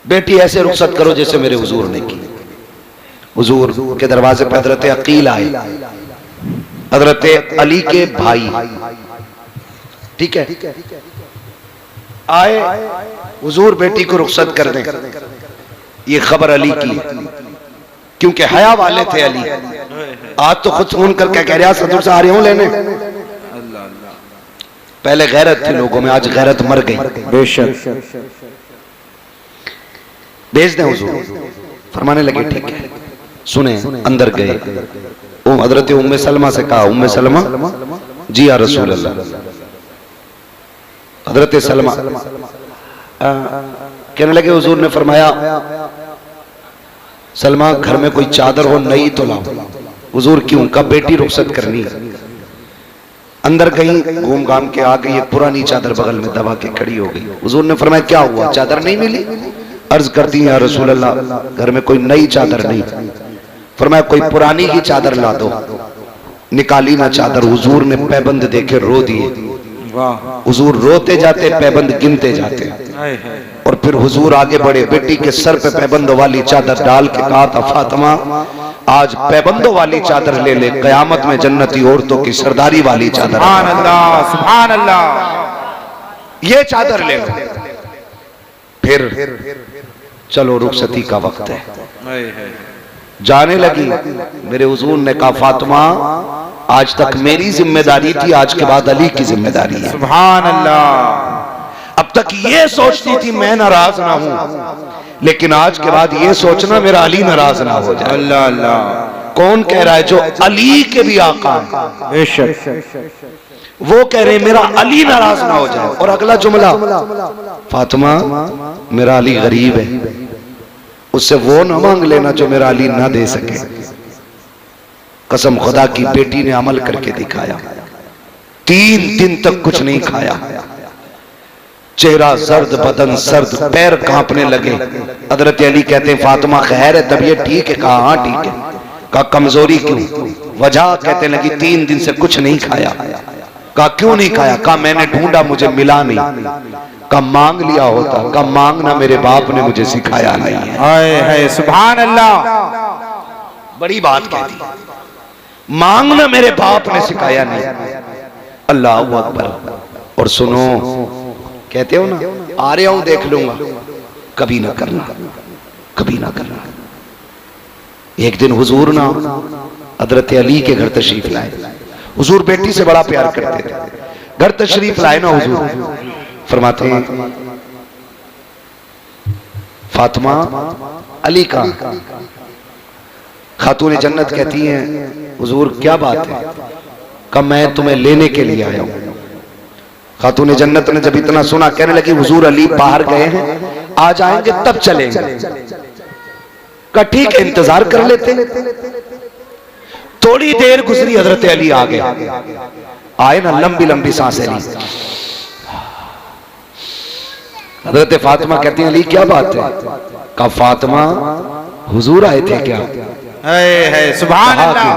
बेटी ऐसे रुखसत करो जैसे मेरे हुजूर ने की। हुजूर के दरवाजे पर हजरत अकील आए, हजरत अली के भाई, ठीक है, आए, हुजूर बेटी को रुखसत कर दें। ये खबर अली की, क्योंकि हया वाले थे अली। आज तो खुद फोन करके कह रहा सदर से आ रही हूं लेने। पहले गैरत थी लोगों में, आज गैरत मर गई। बेशक भेज दें हुजूर। फरमाने लगे ठीक है। सुने, अंदर गए, हजरत उम्मे सलमा से कहा, उम्मे सलमा, जी या रसूल अल्लाह। हजरत सलमा कहने लगे, हुजूर ने फरमाया सलमा घर में कोई चादर हो नई तो लाओ। हुजूर क्यों? कब बेटी रुखसत करनी। अंदर गई, घूम घाम के आ गई, एक पुरानी चादर बगल में दबा के खड़ी हो गई। हुजूर ने फरमाया क्या हुआ, चादर नहीं मिली? अर्ज करती है या रसूल अल्लाह घर में कोई नई चादर नहीं। फरमाया कोई पुरानी ही चादर ला दो। निकाली ना चादर, हुजूर ने पैबंद देखे रो दिए। हुजूर रोते जाते, पैबंद गिनते जाते, और फिर हुजूर आगे बढ़े, बेटी के सर पे पैबंदों वाली चादर डाल के कहा था, फातिमा आज पैबंदों वाली चादर ले ले, कयामत में जन्नती औरतों की सरदारी वाली चादर। सुभान अल्लाह, सुभान अल्लाह, ये चादर ले लो। फिर चलो रुखसती का वक्त है। जाने लगी, मेरे हुजूर ने कहा फातिमा आज तक मेरी जिम्मेदारी थी, आज के बाद अली की जिम्मेदारी है। सुभान अल्लाह। अब तक ये सोचती थी मैं नाराज ना हूं, लेकिन आज के बाद ये सोचना मेरा अली नाराज ना हो जाए। अल्लाह अल्लाह। कौन कह रहा है? जो अली के भी आका हैं। बेशक वो कह रहे मेरा अली नाराज ना हो जाए। और अगला जुमला, फातिमा मेरा अली गरीब है, उससे वो ना मांग लेना जो मेरा अली ना दे सके। कसम खुदा की, बेटी ने अमल करके दिखाया। 3 दिन तक कुछ नहीं खाया, चेहरा जर्द, बदन सर्द, पैर कांपने लगे। हजरत अली कहते हैं फातिमा खैर है, तबीयत ठीक है? कहा हाँ ठीक है। कहा कमजोरी क्यों? वजह कहते लगी 3 दिन से कुछ नहीं खाया। कहा क्यों नहीं खाया? कहा मैंने ढूंढा मुझे मिला नहीं। कहा मांग लिया होता। कहा मांगना मेरे बाप ने मुझे सिखाया नहीं है। हाय हाय सुभान अल्लाह, बड़ी बात कह दी, मांगना मेरे बाप ने सिखाया नहीं। अल्लाह अकबर। और सुनो, कहते हो ना आ रहा हूं देख लूंगा, कभी ना करना, कभी ना करना। एक दिन हुजूर ना हजरत अली के घर तशरीफ लाए। हुजूर बेटी से बड़ा प्यार करते थे। घर तशरीफ लाए ना हुजूर, फरमाते हैं फातिमा अली का। खातून जन्नत कहती हैं हुजूर क्या बात है? कब मैं तुम्हें लेने के लिए आया हूं। खातून जन्नत ने जब इतना सुना, कहने लगी हुजूर अली बाहर गए हैं, आ जाएंगे तब चलेंगे। कहा ठीक है इंतजार कर लेते। थोड़ी देर गुजरी, हजरत अली आ गए। आए ना, लंबी लंबी सांसें ली। हजरत फातिमा कहती हैं अली क्या बात है? कहा फातिमा हुजूर आए थे क्या? है सुभान अल्लाह।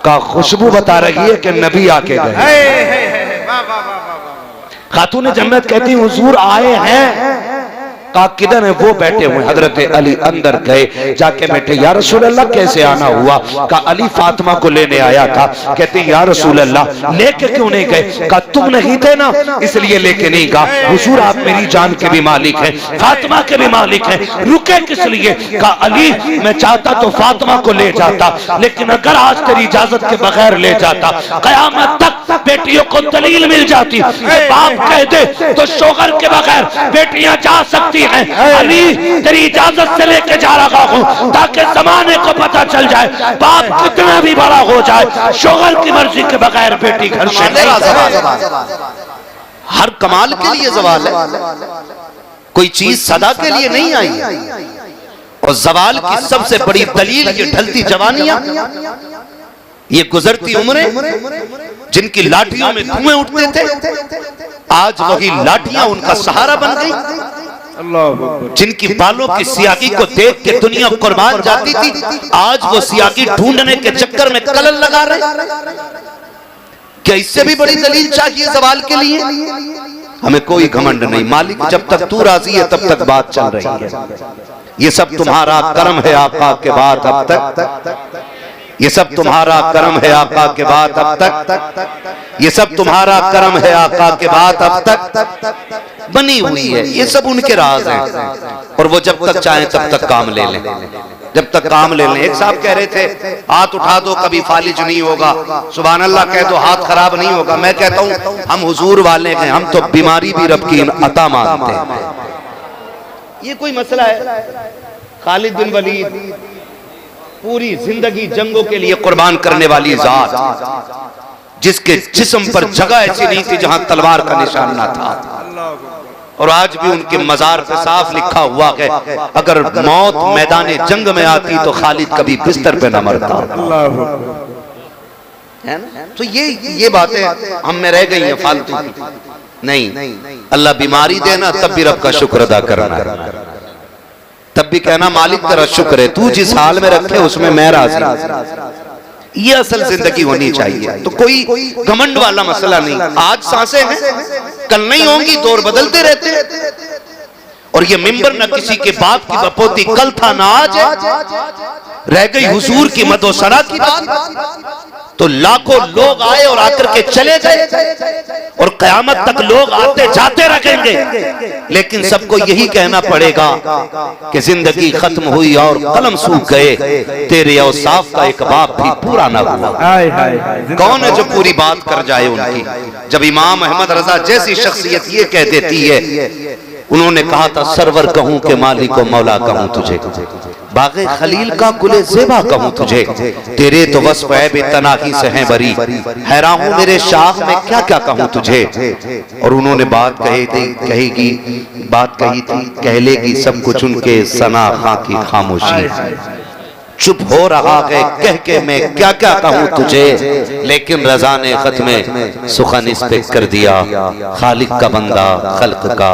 का खुशबू बता रही है कि नबी आके गए। खातून जन्नत कहती हुजूर आए हैं। कहा किधर है? वो बैठे हुए। हजरत अली अंदर गए, जाके बैठे। या रसूल अल्लाह कैसे आना हुआ? कहा अली फातिमा को लेने आया था। कहते या रसूल अल्लाह लेके क्यों नहीं गए? कहा तुम नहीं थे ना इसलिए लेके नहीं गया। हुजूर आप मेरी जान के भी मालिक हैं, फातिमा के भी मालिक हैं, रुके किस लिए? कहा अली मैं चाहता तो फातिमा को ले जाता, लेकिन अगर आज तेरी इजाजत के बगैर ले जाता, कयामत तक बेटियों को दलील मिल जाती। बाप कह दे तो शोहर के बगैर बेटियां जा सकती हैं। अली तेरी इजाजत से लेके जा रहा हूं ताकि जमाने को पता चल जाए बाप कितना भी बड़ा हो जाए, शोहर की मर्जी के बगैर बेटी घर से नहीं। हर कमाल के लिए जवाल है, कोई चीज सदा के लिए नहीं आई। और जवाल की सबसे बड़ी दलील ये ढलती जवानियां, ये गुजरती उम्रें जिनकी लाठियों में धुएं उठते थे, आज वही लाठियां उनका सहारा बन गई। जिनकी बालों की सियागी को देख के दुनिया कुर्बान जाती थी, आज वो सियागी ढूंढने के चक्कर में कलर लगा रहे। क्या इससे भी बड़ी दलील चाहिए सवाल के लिए? हमें कोई घमंड नहीं। मालिक जब तक तू राजी है तब तक बात चल रही है। ये सब तुम्हारा करम है आका के बाद अब तक, ये सब तुम्हारा करम है आका के बाद अब तक, ये सब तुम्हारा करम है आका के बाद अब तक बनी हुई है। ये सब उनके राज हैं और वो जब तक चाहें तब तक काम ले लें, जब तक काम ले लें। एक साहब कह रहे थे हाथ उठा दो कभी फालिज नहीं होगा, सुभान अल्लाह कह दो हाथ खराब नहीं होगा। मैं कहता हूं हम हुजूर वाले हैं, हम तो बीमारी भी रब की अता मानते हैं। ये कोई मसला है? खालिद बिन वलीद पूरी जिंदगी जंगों के लिए कुर्बान करने वाली जात, जिसके जिस्म पर जगह ऐसी नहीं थी जहां तलवार का निशान ना था, और आज भी उनके मजार पे साफ लिखा हुआ है अगर मौत मैदान जंग में आती तो खालिद कभी बिस्तर पे न मरता। है ना? तो ये बातें हम में रह गई हैं फालतू की। नहीं, अल्लाह बीमारी देना तब भी रब का शुक्र अदा करना, तब भी कहना मालिक तेरा शुक्र है, तू जिस हाल में रखे उसमें मैं राजी। ये असल जिंदगी होनी चाहिए। तो कोई घमंड वाला मसला नहीं। आज सांसें हैं, कल नहीं होंगी, दौर बदलते रहते हैं। और ये मिंबर न किसी के बाप की बपोती कल था ना आज रह गई हुजूर की मदोसरा की बात। तो लाखों लोग आए और आकर के चले गए और कयामत तक लोग आते जाते रहेंगे, लेकिन सबको यही कहना पड़ेगा कि जिंदगी खत्म हुई और कलम सूख गए, तेरे औसाफ का एक बाप भी पूरा ना हुआ। कौन है जो पूरी बात कर जाए उनकी? जब इमाम अहमद रजा जैसी शख्सियत ये कह देती है, उन्होंने कहा था सरवर कहूं के मालिक को मौला कहूं तुझे, बागे खलील का कुले ज़ेबा कहूं तुझे, तेरे तो वस्फ़ है बेतनाही से हैं बरी, हैरान हूं मेरे शाख में क्या क्या कहूं तुझे। और उन्होंने बात कही थी कह लेगी सब कुछ उनके सना खां की खामोशी, चुप हो रहा है कह के मैं क्या क्या कहूं तुझे, लेकिन रजा ने खत में सुखन इस पे कर दिया, खालिक का बंदा खल्क का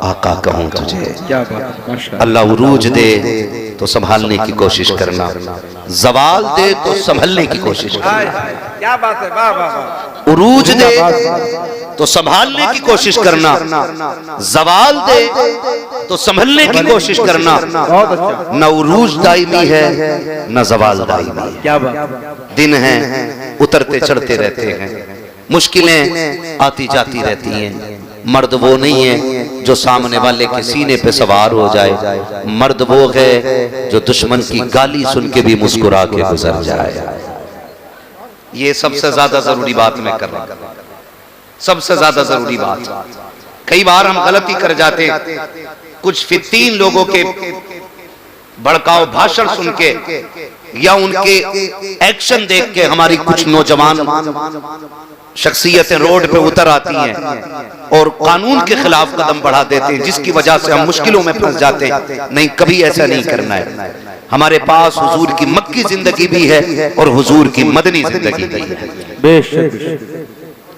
आका कहूं तुझे। अल्लाह उरूज दे तो संभालने की कोशिश करना, जवाल दे तो संभलने की कोशिश करना। क्या बात है, वाह वाह। उरूज दे तो संभालने की कोशिश करना, जवाल दे तो संभलने की कोशिश करना। न उरूज दायमी है न जवाल दायमी है। क्या बात। दिन है उतरते चढ़ते रहते हैं, मुश्किलें आती जाती रहती हैं। मर्द वो नहीं है जो सामने वाले के सीने पे सवार हो जाए, मर्द वो है जो दुश्मन की गाली सुन के भी मुस्कुरा के गुजर जाए। ये सबसे ज्यादा जरूरी बात मैं कर रहा हूं, सबसे ज्यादा जरूरी बात। कई बार हम गलती कर जाते, कुछ फित्तीन लोगों के भड़काऊ भाषण सुन के या उनके एक्शन देख के हमारी कुछ नौजवान शख्सियतें रोड पे उतर आती हैं और कानून के खिलाफ कदम बढ़ा देते हैं, जिसकी वजह से हम मुश्किलों में फंस जाते हैं। नहीं, कभी ऐसा नहीं करना है। हमारे पास हुजूर की मक्की जिंदगी भी है और हुजूर की मदनी जिंदगी भी है। बेशक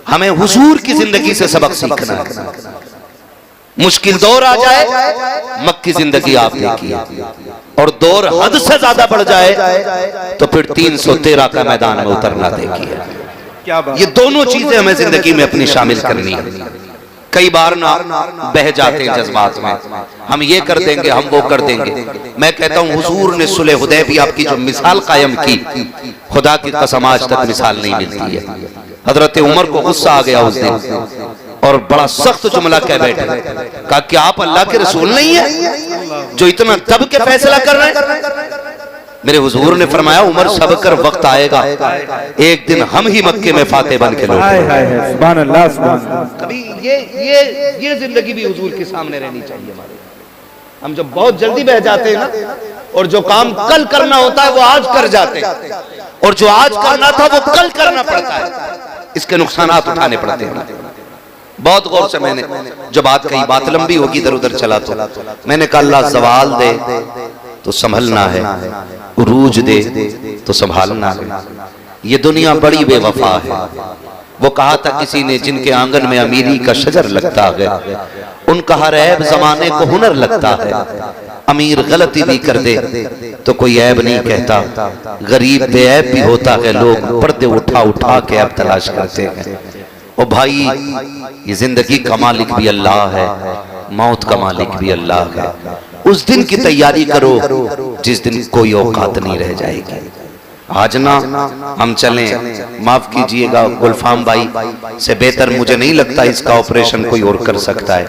हमें हुजूर की जिंदगी से सबक सीखना है। मुश्किल दौर आ जाए, मक्की जिंदगी आप देखिए, और दौर हद से ज्यादा बढ़ जाए तो फिर 313 का मैदान में उतरना देखिए। ये दोनों चीजें हमें जिंदगी में अपनी शामिल करनी है। कई बार ना बह जाते हैं जज्बात में, हम ये कर देंगे हम वो कर देंगे। मैं कहता हूँ हुजूर ने सुलह हुदैबिया की जो मिसाल कायम की, खुदा की कसम आज तक मिसाल नहीं मिलती है। हजरत उमर को गुस्सा आ गया उस दिन और बड़ा सख्त जुमला कह बैठे, कहा कि आप अल्लाह के रसूल नहीं है जो इतना दब के फैसला कर रहे हैं। मेरे हुजूर ने फरमाया उमर सब कर वक्त आएगा, एक दिन हम ही मक्के में फाते बन के लौटेंगे। सुभान अल्लाह, सुभान अल्लाह। कभी ये जिंदगी भी हुजूर के सामने रहनी चाहिए हमारे। हम जब बहुत जल्दी बह जाते हैं ना, और जो काम कल करना होता है वो आज कर जाते हैं, और जो आज करना था वो कल करना पड़ता है, इसके नुकसानात उठाने पड़ते हैं। बहुत गौर से मैंने जो बात कही, बात लंबी होगी, इधर उधर चला तो मैंने कहा अल्लाह सवाल दे तो संभलना है, उरूज दे तो संभालना है। ये दुनिया बड़ी बेवफा है। वो कहा था किसी ने जिनके आंगन में अमीरी का शजर लगता है, उनका हर ऐब जमाने को हुनर लगता है। अमीर गलती भी कर दे तो कोई ऐब नहीं कहता, गरीब बेऐब भी होता है, लोग पर्दे उठा उठा के ऐब तलाश करते हैं। ओ भाई, ये जिंदगी का मालिक भी अल्लाह है, मौत का मालिक भी अल्लाह है। उस दिन की तैयारी करो जिस दिन कोई औकात नहीं रह जाएगी। आज ना हम चलें, माफ कीजिएगा गुलफाम भाई से बेहतर मुझे नहीं लगता इसका ऑपरेशन कोई और कर सकता है,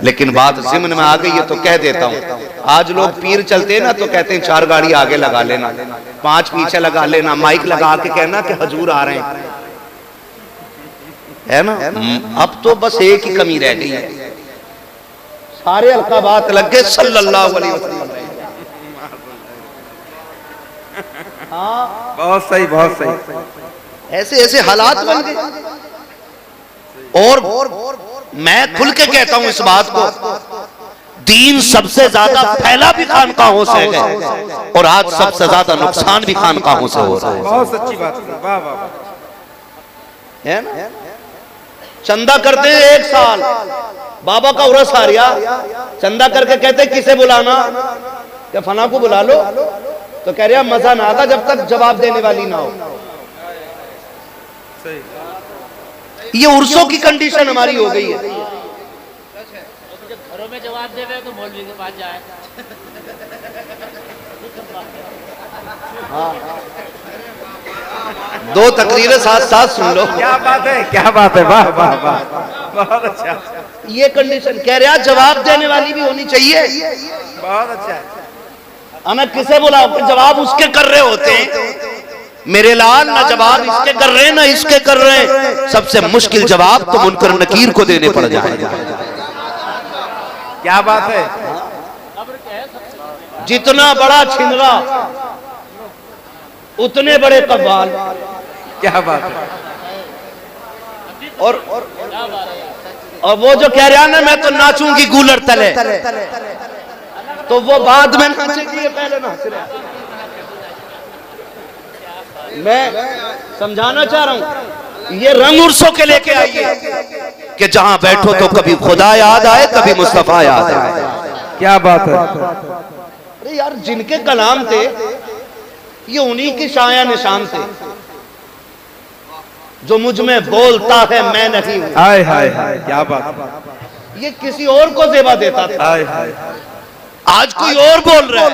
लेकिन बात ज़िम्न में आ गई है तो कह देता हूँ। आज लोग पीर चलते हैं ना तो कहते हैं 4 गाड़ी आगे लगा लेना, 5 पीछे लगा लेना, माइक लगा के कहना कि हजूर आ रहे हैं, है ना। अब तो बस एक ही कमी रह गई है, सारे हल्का बात लग गए सल्लल्लाहु अलैहि वसल्लम। हाँ, बहुत सही, बहुत सही। ऐसे ऐसे हालात बन गए। और मैं खुल के कहता हूं इस बात को, दीन सबसे ज्यादा फैला भी खानकाहों से है और आज सबसे ज्यादा नुकसान भी खानकाहों से हो रहा है। बहुत सच्ची बात है, वाह वाह। है ना, चंदा करते हैं 1 साल, बाबा का उर्स आ रहा, चंदा करके कहते किसे बुलाना, क्या फना को बुला लो, तो कह रहा मजा ना आता जब तक जवाब देने वाली ना हो। ये उर्सों की कंडीशन हमारी हो गई है। घरों में जवाब देवे तो मौलवी के पास जाए। हाँ, 2 तकरीरें साथ साथ सुन लो। क्या बात है, क्या बात है, वाह वाह वाह, बहुत अच्छा। ये कंडीशन कह रहा जवाब देने वाली भी होनी चाहिए। बहुत अच्छा। हमें किसे बुलाओ, जवाब उसके कर रहे होते हैं मेरे लाल, ना जवाब इसके कर रहे हैं ना इसके कर रहे हैं। सबसे मुश्किल जवाब तो मुनकर नकीर को देने पड़ जाएगा। क्या बात है। जितना बड़ा छिंदरा उतने बड़े कव्वाल। क्या बात है। और वो जो कह रहा ना मैं तो नाचूंगी गूलर तले, तो वो बाद में नाचेगी, ये पहले नाच रहा। मैं समझाना चाह रहा हूं, ये रंग उर्सों के लेके आइए कि जहां बैठो तो कभी खुदा याद आए, कभी मुस्तफा याद आए। क्या बात है। अरे यार, जिनके कलाम थे ये उन्हीं की शाया निशान थे, जो मुझ में बोलता है मैं नहीं हूं। हाय हाय हाय, क्या बात। ये किसी और को जेबा देता था, हाय हाय। आज कोई और बोल रहा है।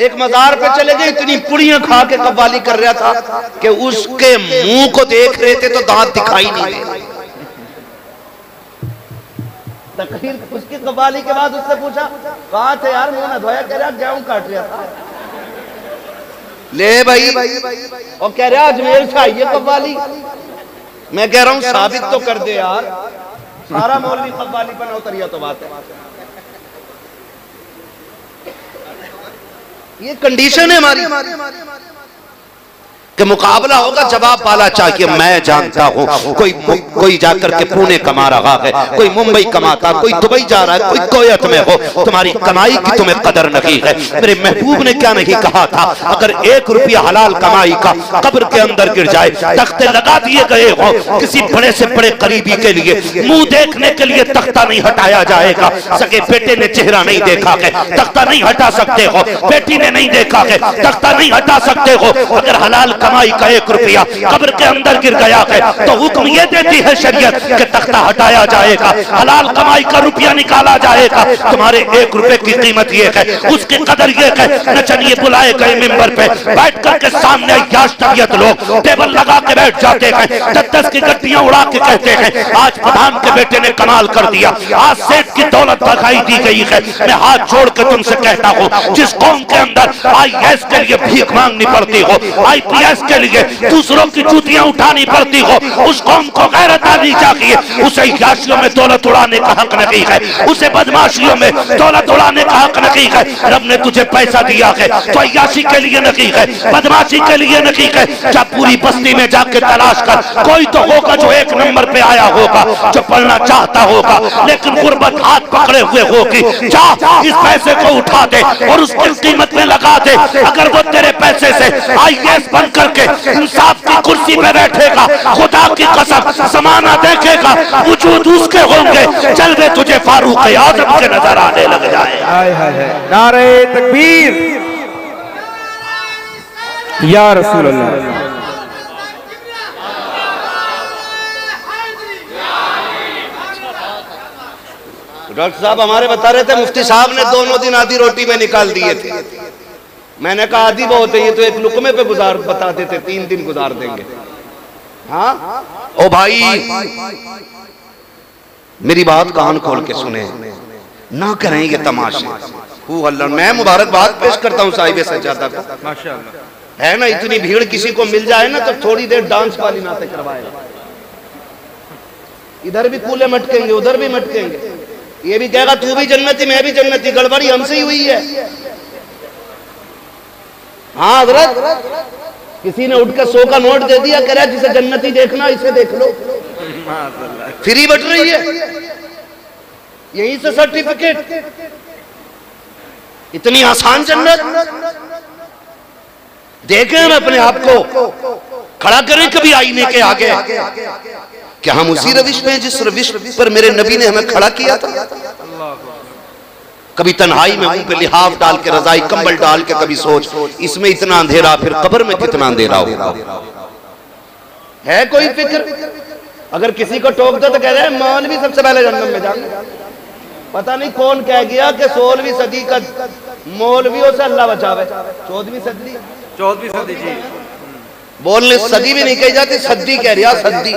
एक मजार पे चले गए, इतनी पुड़ियां खा के कव्वाली कर रहा था कि उसके मुंह को देख रहे थे तो दांत दिखाई नहीं दे। तकरीर उसकी कव्वाली के बाद उससे पूछा कहाँ थे यार, मुंह ना धोया, कह रहा गेहूं काट रहा था। ले भाई, और कह रहा अजमेर से आई है कव्वाली। मैं कह रहा हूं साबित तो कर दे यार, सारा मौलवी कव्वाली पर उतरिया तो बात है। ये कंडीशन है हमारी कि मुकाबला होगा, जवाब वाला चाहिए। मैं जानता हूं कोई जाकर के पुणे कमा रहा है, कोई मुंबई कमाता, कोई दुबई जा रहा है, कोई कोयत में हो, तुम्हारी कमाई की तुम्हें कदर नहीं है। मेरे महबूब ने क्या नहीं कहा था, अगर 1 रुपया हलाल कमाई का कब्र के अंदर गिर जाए, तख्ते लगा दिए गए हो, किसी बड़े से बड़े करीबी के लिए मुंह देखने के लिए तख्ता नहीं हटाया जाएगा। सगे बेटे ने चेहरा नहीं देखा है, तख्ता नहीं हटा सकते हो, बेटी ने नहीं देखा है, तख्ता नहीं हटा सकते हो। अगर हलाल कमाई का 1 रुपया कब्र के अंदर गिर गया है तो हुक्म ये देती है शरीयत कि तख्ता हटाया जाएगा, हलाल कमाई का रुपया निकाला जाएगा। तुम्हारे 1 रुपए की कीमत ये है, उसकी कदर ये है। नचनिए बुलाए गए मिंबर पे, बैठ करके सामने अय्याश तबीयत लोग टेबल लगा के बैठ जाते हैं, 10-10 की गड्डियां उड़ा के कहते हैं आज प्रधान के बेटे ने कमाल कर दिया, आज सेठ की दौलत दिखाई दी गई है। मैं हाथ जोड़ के तुमसे कहता हूँ, जिस कौम के अंदर IAS के लिए भीख मांगनी पड़ती हो, IPS के लिए दूसरों की जूतियां उठानी पड़ती हो, उस कौम को गैरत आनी चाहिए। उसे अय्याशियों में दौलत उड़ाने का हक नहीं है, उसे बदमाशियों में दौलत उड़ाने का हक नहीं है। रब ने तुझे पैसा दिया है तो अय्याशी के लिए नहीं है, बदमाशी के लिए नहीं है। जब पूरी बस्ती में जाके तलाश कर, कोई तो होगा जो 1 नंबर पे आया होगा, जो पढ़ना चाहता होगा लेकिन गुर्बत हाथ पकड़े हुए होगी। जा इस पैसे को उठा दे और उसकी कीमत में लगा दे। अगर वो तेरे पैसे से IAS बन करके इंसाफ की कुर्सी पे बैठेगा, खुदा की कसम समाना देखेगा, वजूद उसके होंगे, जलवे तुझे फारूक आजम के नजर आने लग जाए। नारे तकबीर या रसूल अल्लाह। डॉक्टर साहब हमारे बता रहे थे मुफ्ती साहब ने दोनों दिन आधी रोटी में निकाल दिए थे। मैंने कहा आधी बहुत है, ये तो एक लुकमे पे गुजार बता देते 3 दिन गुजार देंगे। हाँ ओ भाई मेरी बात कान खोल के सुने, ना करें ये तमाशे। अल्लाह मैं मुबारकबाद पेश करता हूँ साहिब सज्जादा को, माशाअल्लाह। है ना इतनी भीड़, किसी को मिल जाए ना तो थोड़ी देर डांस वाली नाते करवाएगा। इधर भी कूले मटकेंगे, उधर भी मटकेंगे, ये भी कहेगा तू भी जन्नती मैं भी जन्नती, गड़बड़ी हमसे ही हुई है। हाँ हजरत, किसी ने उठ कर 100 का नोट दे दिया, कह रहा है जिसे जन्नती देखना इसे देख लो, फ्री बट रही है, यहीं से सर्टिफिकेट। इतनी आसान जन्नत देखें, हम अपने आप को खड़ा करें कभी आईने के आगे, क्या हम उसी रविश में जिस रविश पर मेरे नबी ने हमें खड़ा किया था। कभी तन्हाई में मुंह पे लिहाफ डाल के, रजाई कंबल डाल के, कभी सोच इसमें इतना अंधेरा, फिर कब्र में कितना अंधेरा होगा। है कोई फिक्र? अगर किसी को टोक दो तो कह रहे हैं मौलवी सबसे पहले जन्नत में जाएंगे। पता नहीं कौन कह गया कि 16वीं सदी का मौलवियों से अल्लाह बचावे। 14वीं सदी जी, बोलने सदी भी नहीं कही जाती, सदी कह रहा, सदी।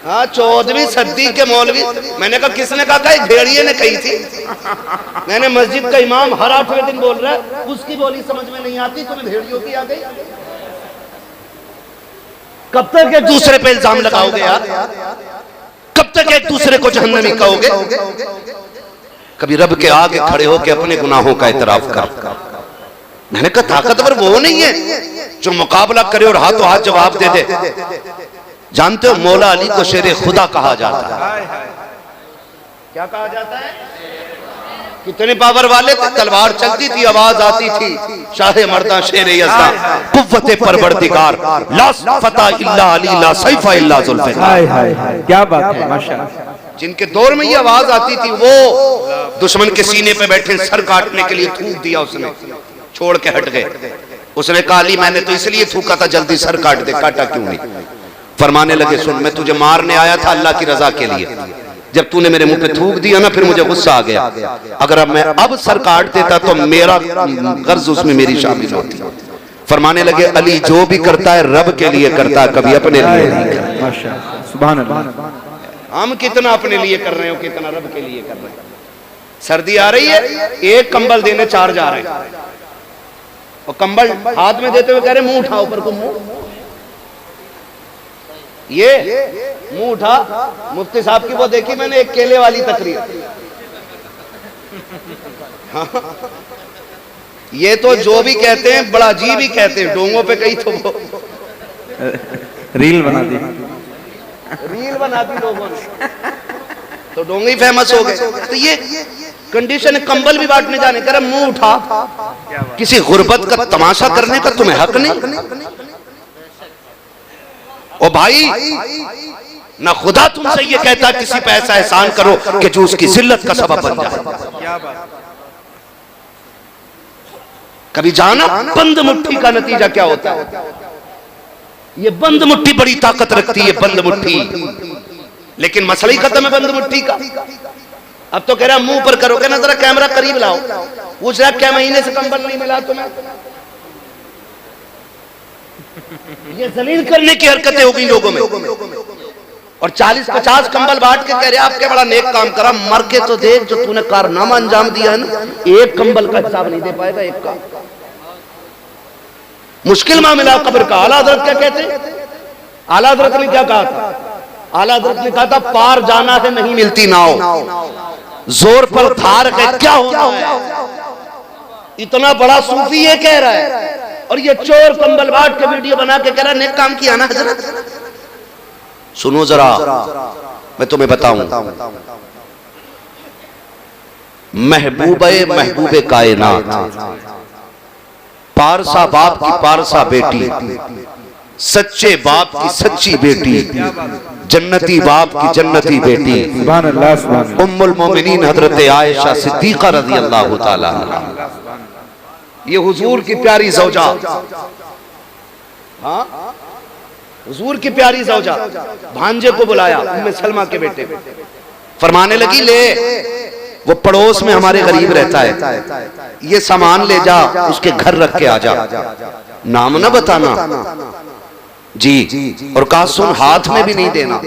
हाँ 14वीं सदी के मौलवी। मैंने कहा किसने कहा? एक भेड़िए ने कही थी। मैंने मस्जिद का इमाम हर 8वें दिन बोल रहा है, उसकी बोली समझ में नहीं आती, तुम्हें भेड़ियों की आ गई। कब तक एक दूसरे पे इल्जाम लगाओगे यार? कब तक एक दूसरे को जहन्नमी कहोगे? कभी रब के आगे खड़े होकर अपने गुनाहों का इतराफ कर। मैंने कहा ताकतवर वो नहीं है जो मुकाबला करे और हाथों हाथ जवाब दे दे। जानते हो मौला अली को शेरे खुदा कहा जाता है। क्या कहा जाता है? कितने पावर वाले थे, तलवार चलती थी, आवाज आती थी, शाहे मर्दा शेरे यज़दा, कुव्वते परवरदिगार, ला फता इल्ला अली, ला सैफा इल्ला जुल्फ़िकार। क्या बात है, माशाअल्लाह। जिनके दौर में ये आवाज आती थी वो दुश्मन के सीने पे बैठे सर काटने के लिए थूक दिया, उसने छोड़ के हट गए। उसने कहा अली मैंने तो इसलिए थूका था जल्दी सर काट दे, काटा क्यों नहीं? फरमाने लगे सुन, मैं तुझे मारने आया था अल्लाह की रजा के लिए, जब तूने मेरे मुंह पे थूक दिया ना फिर मुझे गुस्सा आ गया। अगर अब मैं अब सर काट देता तो मेरा गर्ज उसमें मेरी शामिल होती। फरमाने लगे अली जो भी करता है रब के लिए करता है, कभी अपने लिए नहीं करता। माशाअल्लाह, सुभान अल्लाह। हम कितना अपने लिए कर रहे हो, कितना रब के लिए कर रहे हैं। सर्दी आ रही है, एक कंबल देने 4 जा रहे हैं, और कंबल हाथ में देते हुए कह रहे मुंह उठा ऊपर को, मुंह ये मुंह उठा। मुफ्ती साहब की वो देखी मैंने एक केले वाली तकरीर। हाँ। ये तो जो भी कहते हैं बड़ा अजीब ही कहते हैं, डोंगों पे कहीं तो वो रील बना दी, लोगों ने तो डोंगे ही फेमस हो गए। तो ये कंडीशन, कंबल भी बांटने जाने कर मुंह उठा। किसी गुर्बत का तमाशा करने का तुम्हें हक नहीं। ओ भाई ना खुदा तुमसे ये कहता किसी पे ऐसा एहसान करो कि जो उसकी जिल्लत का सबब बन जाए। कभी जाना बंद मुट्ठी का नतीजा क्या होता है? ये बंद मुट्ठी बड़ी ताकत रखती है, बंद मुट्ठी। लेकिन मसला ही खत्म है बंद मुट्ठी का। अब तो कह रहा मुंह पर करो, कहना जरा कैमरा करीब लाओ, पूछ रहा क्या महीने से कंबल नहीं मिला तुम्हें? ये जलील करने की हरकतें हो गई लोगों में। और 40-50 कंबल बांट के कह रहे आप क्या बड़ा नेक काम करा, मर के तो देख जो तूने कारनामा अंजाम दिया है ना, एक कंबल का हिसाब नहीं दे पाएगा, एक का। मुश्किल मामला कब्र का। आला हज़रत क्या कहते हैं? आला हज़रत ने क्या कहा था? आला हज़रत ने कहा था पार जाना है नहीं मिलती नाव, जोर पर धार है क्या होना है। इतना बड़ा सूफी ये कह रहा है, और ये चोर कंबल बांट के वीडियो बना के कह रहा नेक काम किया ना हज़रत। सुनो जरा मैं तुम्हें बताऊं, महबूबे कायनात, पारसा बाप की पारसा बेटी, सच्चे बाप की सच्ची बेटी, जन्नती बाप की जन्नती बेटी, सुभान अल्लाह, सुभान अल्लाह। उम्मुल मोमिनीन हजरत आयशा सिद्दीका रज़ी अल्लाह ताला अन्हा, ये हुजूर की प्यारी ज़ौजा। हाँ हुजूर की प्यारी ज़ौजा। भांजे को बुलाया, उम्मे सलमा के बेटे, फरमाने लगी ले, वो पड़ोस में हमारे गरीब रहता है, ये सामान ले जा, उसके घर रख के आ जा, नाम ना बताना जी। और कहा सुन, हाथ में भी नहीं देना।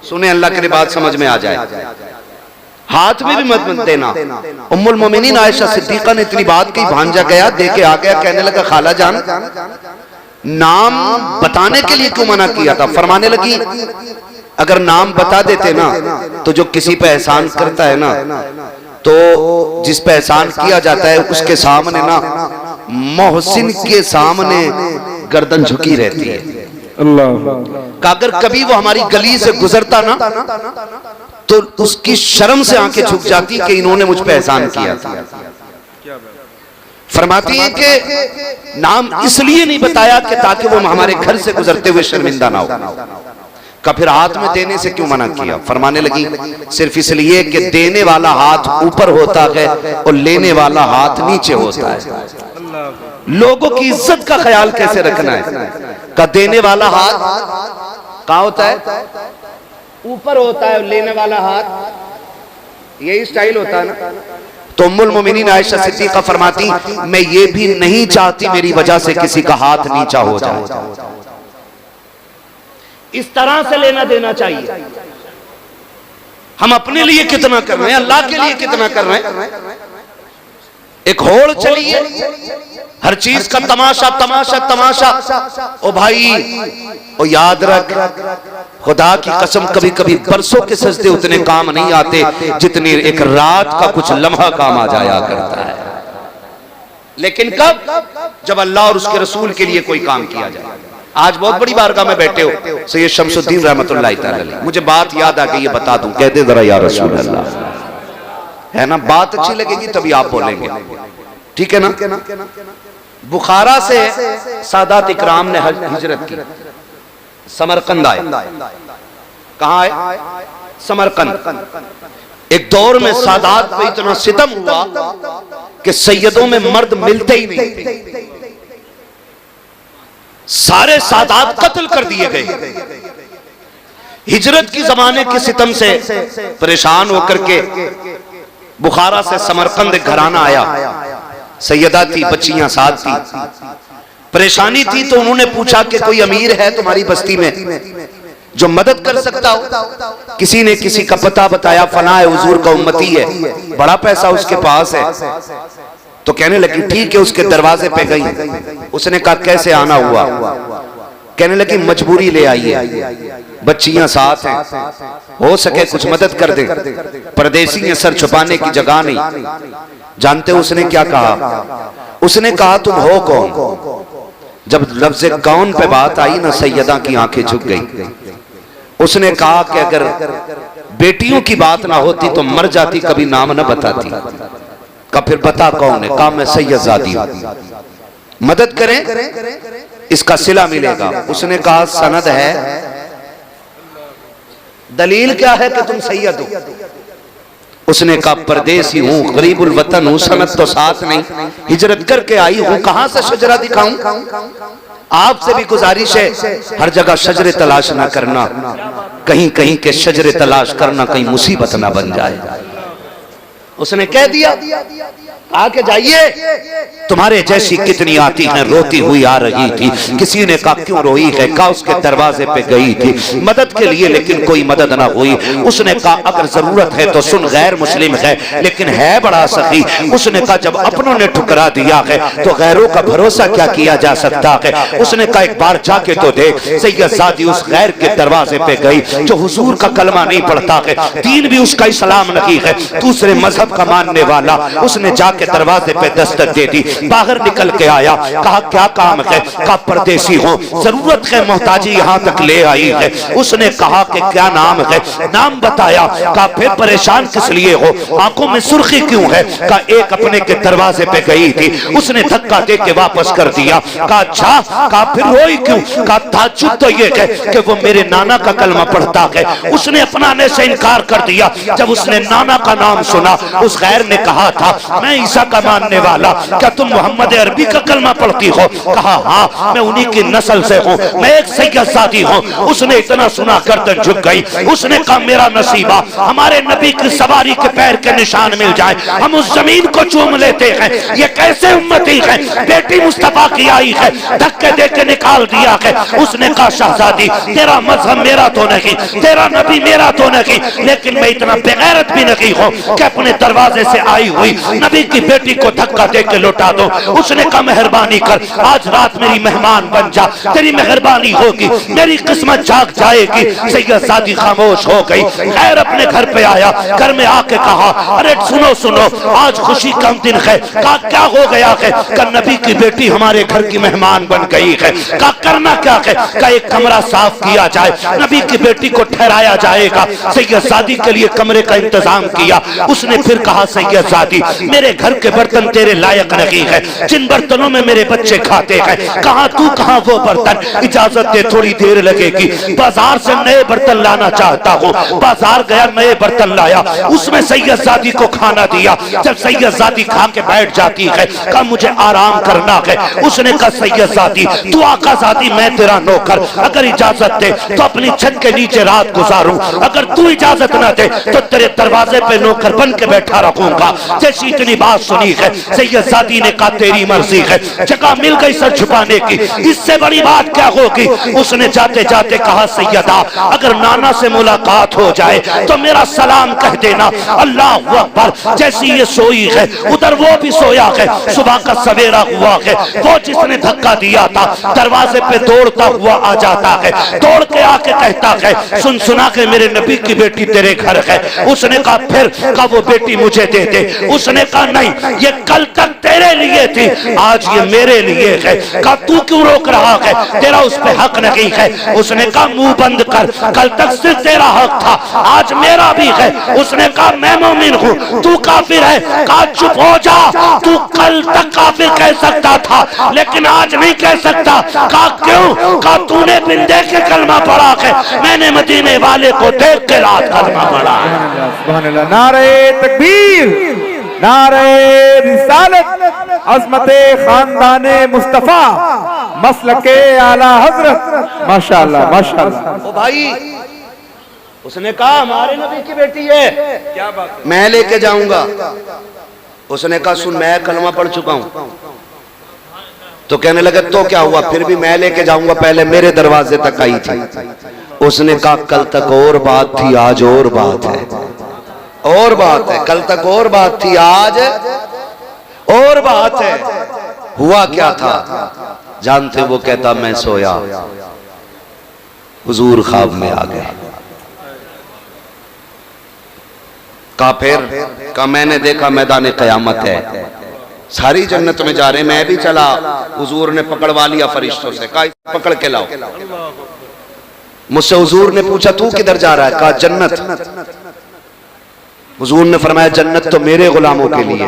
सुने, अल्लाह के लिए बात समझ में आ जाए, हाथ में भी मत देना। उम्मुल मोमिनीन आयशा सिद्दीका ने इतनी बात की, भांजा गया, दे के आ गया, कहने लगा खाला जान, नाम बताने के लिए क्यों मना किया था? फरमाने लगी अगर नाम बता देते ना तो जो किसी पे एहसान करता है ना, तो जिस पे एहसान किया जाता है उसके सामने ना, मोहसिन के सामने गर्दन झुकी रहती है। अल्लाह, अगर कभी वो हमारी गली से गुजरता ना तो उसकी शर्म से आंखें झुक जाती कि इन्होंने मुझ पे एहसान किया था। फरमाती है कि नाम इसलिए नहीं बताया कि ताकि वो हमारे घर से गुजरते हुए शर्मिंदा ना हो। का फिर हाथ में देने से क्यों मना किया? फरमाने लगी सिर्फ इसलिए कि देने वाला हाथ ऊपर होता है और लेने वाला हाथ नीचे होता है। लोगों की इज्जत का ख्याल कैसे रखना है? का देने वाला हाथ कहाँ होता है? ऊपर होता है, और लेने वाला हाथ यही स्टाइल होता है ना। तो उम्मुल मोमिनीन आयशा सिद्दीका फरमाती मैं ये भी नहीं चाहती मेरी वजह से किसी का हाथ नीचा हो जाए। इस तरह से लेना देना चाहिए। हम अपने लिए कितना कर रहे हैं, अल्लाह के लिए कितना कर रहे हैं। एक होड़ चली है, हर चीज का तमाशा तमाशा तमाशा। ओ भाई, ओ याद रख, खुदा की कसम कभी कभी बरसों के सजदे उतने काम नहीं आते जितनी एक रात का कुछ लम्हा काम आ जाया करता है। लेकिन कब? जब अल्लाह और उसके रसूल के लिए कोई काम किया जाए। आज बहुत बड़ी बारगाह में बैठे हो, सैयद शमसुद्दीन रहमतुल्लाह तआला अलैह, मुझे बात याद आ गई, ये बता दूं, कह दे जरा या रसूल अल्लाह। है ना, बात अच्छी लगेगी तभी आप बोलेंगे, ठीक है ना। बुखारा से सादात इकराम ने हिजरत की, समरकंद आए। कहां आए? समरकंद। एक दौर में सादात पे इतना सितम हुआ कि सैयदों में मर्द मिलते ही नहीं, सारे सादात कत्ल कर दिए गए। हिजरत की जमाने के सितम से परेशान होकर के बुखारा से समरकंद एक घराना आया। सैयदा थी, बच्चियां साथ थी, परेशानी थी। तो उन्होंने पूछा कि कोई अमीर है तुम्हारी बस्ती में जो मदद कर सकता हो? किसी ने किसी का पता बताया, फला है, हुजूर का उम्मती है, बड़ा पैसा उसके पास है। तो कहने लगी ठीक है, उसके दरवाजे पे गई। उसने कहा कैसे आना हुआ? कहने लगी मजबूरी ले आई है, बच्चियां साथ हैं, हो सके कुछ मदद कर दे। परदेसी है, सर छुपाने की जगह नहीं। जानते हो उसने क्या कहा? उसने कहा तुम हो कौन? जब लफ्ज़ कौन पे बात आई ना, सैयदा की आंखें झुक गई। उसने कहा कि अगर बेटियों की बात ना होती तो मर जाती, कभी नाम ना बताती। का फिर बता कौन है? कहा मैं सैयदजादी हूं, मदद करें, इसका सिला मिलेगा। उसने कहा सनद है, दलील क्या है कि तुम सैयद हो? उसने कहा परदेसी हूं, गरीबुल वतन हूं, सनद तो साथ नहीं, हिजरत करके आई हूं, कहां से शजरा दिखाऊं? आपसे भी गुजारिश है, हर जगह शजरे तलाश ना करना, कहीं कहीं के शजरे तलाश करना कहीं मुसीबत ना बन जाए। उसने कह दिया आके जाइए, तुम्हारे जैसी कितनी आती हैं, रोती हुई आ रही थी। किसी ने कहा क्यों रोई है? कहा उसके दरवाजे पे गई थी मदद के लिए, लेकिन कोई मदद ना हुई। उसने कहा अगर जरूरत है तो सुन, गैर मुस्लिम है लेकिन है बड़ा सखी। उसने कहा जब अपनों ने ठुकरा दिया है तो गैरों का भरोसा क्या किया जा सकता है? उसने कहा एक बार जाके तो देख। सैयदजादी उस गैर के दरवाजे पे गई जो हुजूर का कलमा नहीं पढ़ता है, दीन भी उसका इस्लाम नहीं है, दूसरे मजहब का मानने वाला। उसने जाके दरवाजे पे दस्तक दे दी, बाहर निकल के आया, कहा क्या काम है? कहा परदेसी हो, जरूरत है, मोहताजी यहाँ तक ले आई है। उसने कहा कि क्या नाम है? नाम बताया। कहा फिर परेशान किस लिए हो? आंखों में सुर्खी क्यों है? कहा एक अपने के दरवाजे पे गई थी, उसने धक्का दे के वापस कर दिया। कहा अच्छा, कहा फिर रोई क्यों? कहा ताज्जुब तो ये है कि वो मेरे नाना का कलमा पढ़ता है, उसने अपनाने से इनकार कर दिया। जब उसने नाना का नाम सुना उस गैर ने कहा था मैं ईसा का मानने वाला, क्या तुम मोहम्मद अरबी का कलमा पढ़ती हो? कहा हाँ, मैं उन्हीं की नस्ल से हूँ, मैं एक सैयद ज़ादी हूँ। उसने इतना सुना गर्दन झुक गई। उसने कहा मेरा नसीबा हमारे नबी की सवारी के पैर के निशान मिल जाए, हम उस जमीन को चूम लेते हैं। ये कैसे उम्मती है, बेटी मुस्तफा की आई है, धक्के दे के निकाल दिया है। उसने कहा शहजादी तेरा मजहब मेरा तो नहीं, तेरा नबी मेरा तो नहीं, लेकिन मैं इतना बेगैरत भी नहीं हूँ कि अपने दरवाजे से आई हुई नबी की बेटी को धक्का दे के लौटा दो। उसने कहा मेहरबानी कर, आज रात मेरी मेहमान बन जा, तेरी मेहरबानी होगी, मेरी किस्मत जाग जाएगी। सैयद सादी खामोश हो गई। खैर अपने घर पे आया, घर में आके कहा अरे सुनो सुनो, आज खुशी का दिन है। कहा क्या हो गया है? कहा नबी की बेटी हमारे घर की मेहमान बन गई है। कहा करना क्या है? कहा एक कमरा साफ किया जाए, नबी की बेटी को ठहराया जाएगा। सैयद सादी के लिए कमरे का इंतजाम किया। उसने फिर कहा सैयद सादी मेरे घर के बर्तन तेरे लायक नहीं है, जिन बर्तनों में मेरे बच्चे खाते हैं। कहा तू कहा वो बर्तन, इजाजत दे थोड़ी देर लगेगी, बाजार से नए बर्तन लाना चाहता हूँ। बाजार गया, नए बर्तन लाया, उसमें सैयद सादी को खाना दिया। जब सैयद सादी खा के बैठ जाती है, कहा मुझे आराम करना है। उसने कहा सैयद सादी तू आका सादी मैं तेरा नौकर, अगर इजाजत दे तो अपनी छत के नीचे रात गुजारूं, अगर तू इजाजत ना दे तो तेरे दरवाजे पे नौकर बन के बैठा रखूंगा। जैसी इतनी बात सुनी है, सैयद सादी ने कहा तेरी मर्जी है। जगह मिल गई सर छुपाने की, इससे बड़ी बात क्या होगी? उसने जाते जाते कहा सैयदा अगर नाना से मुलाकात हो जाए तो मेरा सलाम कह देना। अल्लाह अकबर। जैसी ये सोई है उधर वो भी सोया है। सुबह का सवेरा हुआ है, वो जिसने धक्का दिया था दरवाजे पे दौड़ता हुआ आ जाता है, दौड़ के आके कहता है सुन सुना के मेरे नबी की बेटी तेरे घर है। उसने कहा फिर? कहा वो बेटी मुझे दे दे। उसने कहा नहीं, ये कल तक तेरे लिए थी, आज ये मेरे लिए है। कहा तू क्यों रोक रहा है, तेरा उस पे हक नहीं है। उसने कहा मुंह बंद कर, कल तक सिर्फ तेरा हक था, आज मेरा भी है। उसने कहा मैं मोमिन हूँ, तू काफिर है। कहा चुप हो जा, तू कल तक काफिर कह सकता था लेकिन आज नहीं कह सकता। कहा क्यों? कहा तूने बिन देखे कलमा पढ़ा है, मैंने मदीने वाले को देख के रात कलमा पढ़ा है। सुभान अल्लाह। नारे तकबीर, नारे रिसालत, अज़मते खानदाने मुस्तफा, मसलके आला हजरत। माशाअल्लाह माशाअल्लाह। ओ भाई उसने कहा हमारे नबी की बेटी है, क्या बात, मैं लेके जाऊंगा। उसने कहा सुन मैं कलमा पढ़ चुका हूं। तो कहने लगे तो क्या हुआ, फिर भी मैं लेके जाऊंगा, पहले मेरे दरवाजे तक आई थी। उसने कहा कल तक और बात थी, आज और बात है, और बात है। कल तक और बात थी, आज और बात है। हुआ क्या था जानते? वो कहता मैं सोया, हुजूर ख्वाब में आ गए। कहा फिर? कहा मैंने देखा मैदान क़यामत है, सारी जन्नत में जा रहे, मैं भी चला। हुजूर ने पकड़वा लिया फरिश्तों से, कहा पकड़ के लाओ। मुझसे हुजूर ने पूछा तू किधर जा रहा है? कहा जन्नत। हुजूर ने फरमाया जन्नत तो मेरे गुलामों के लिए।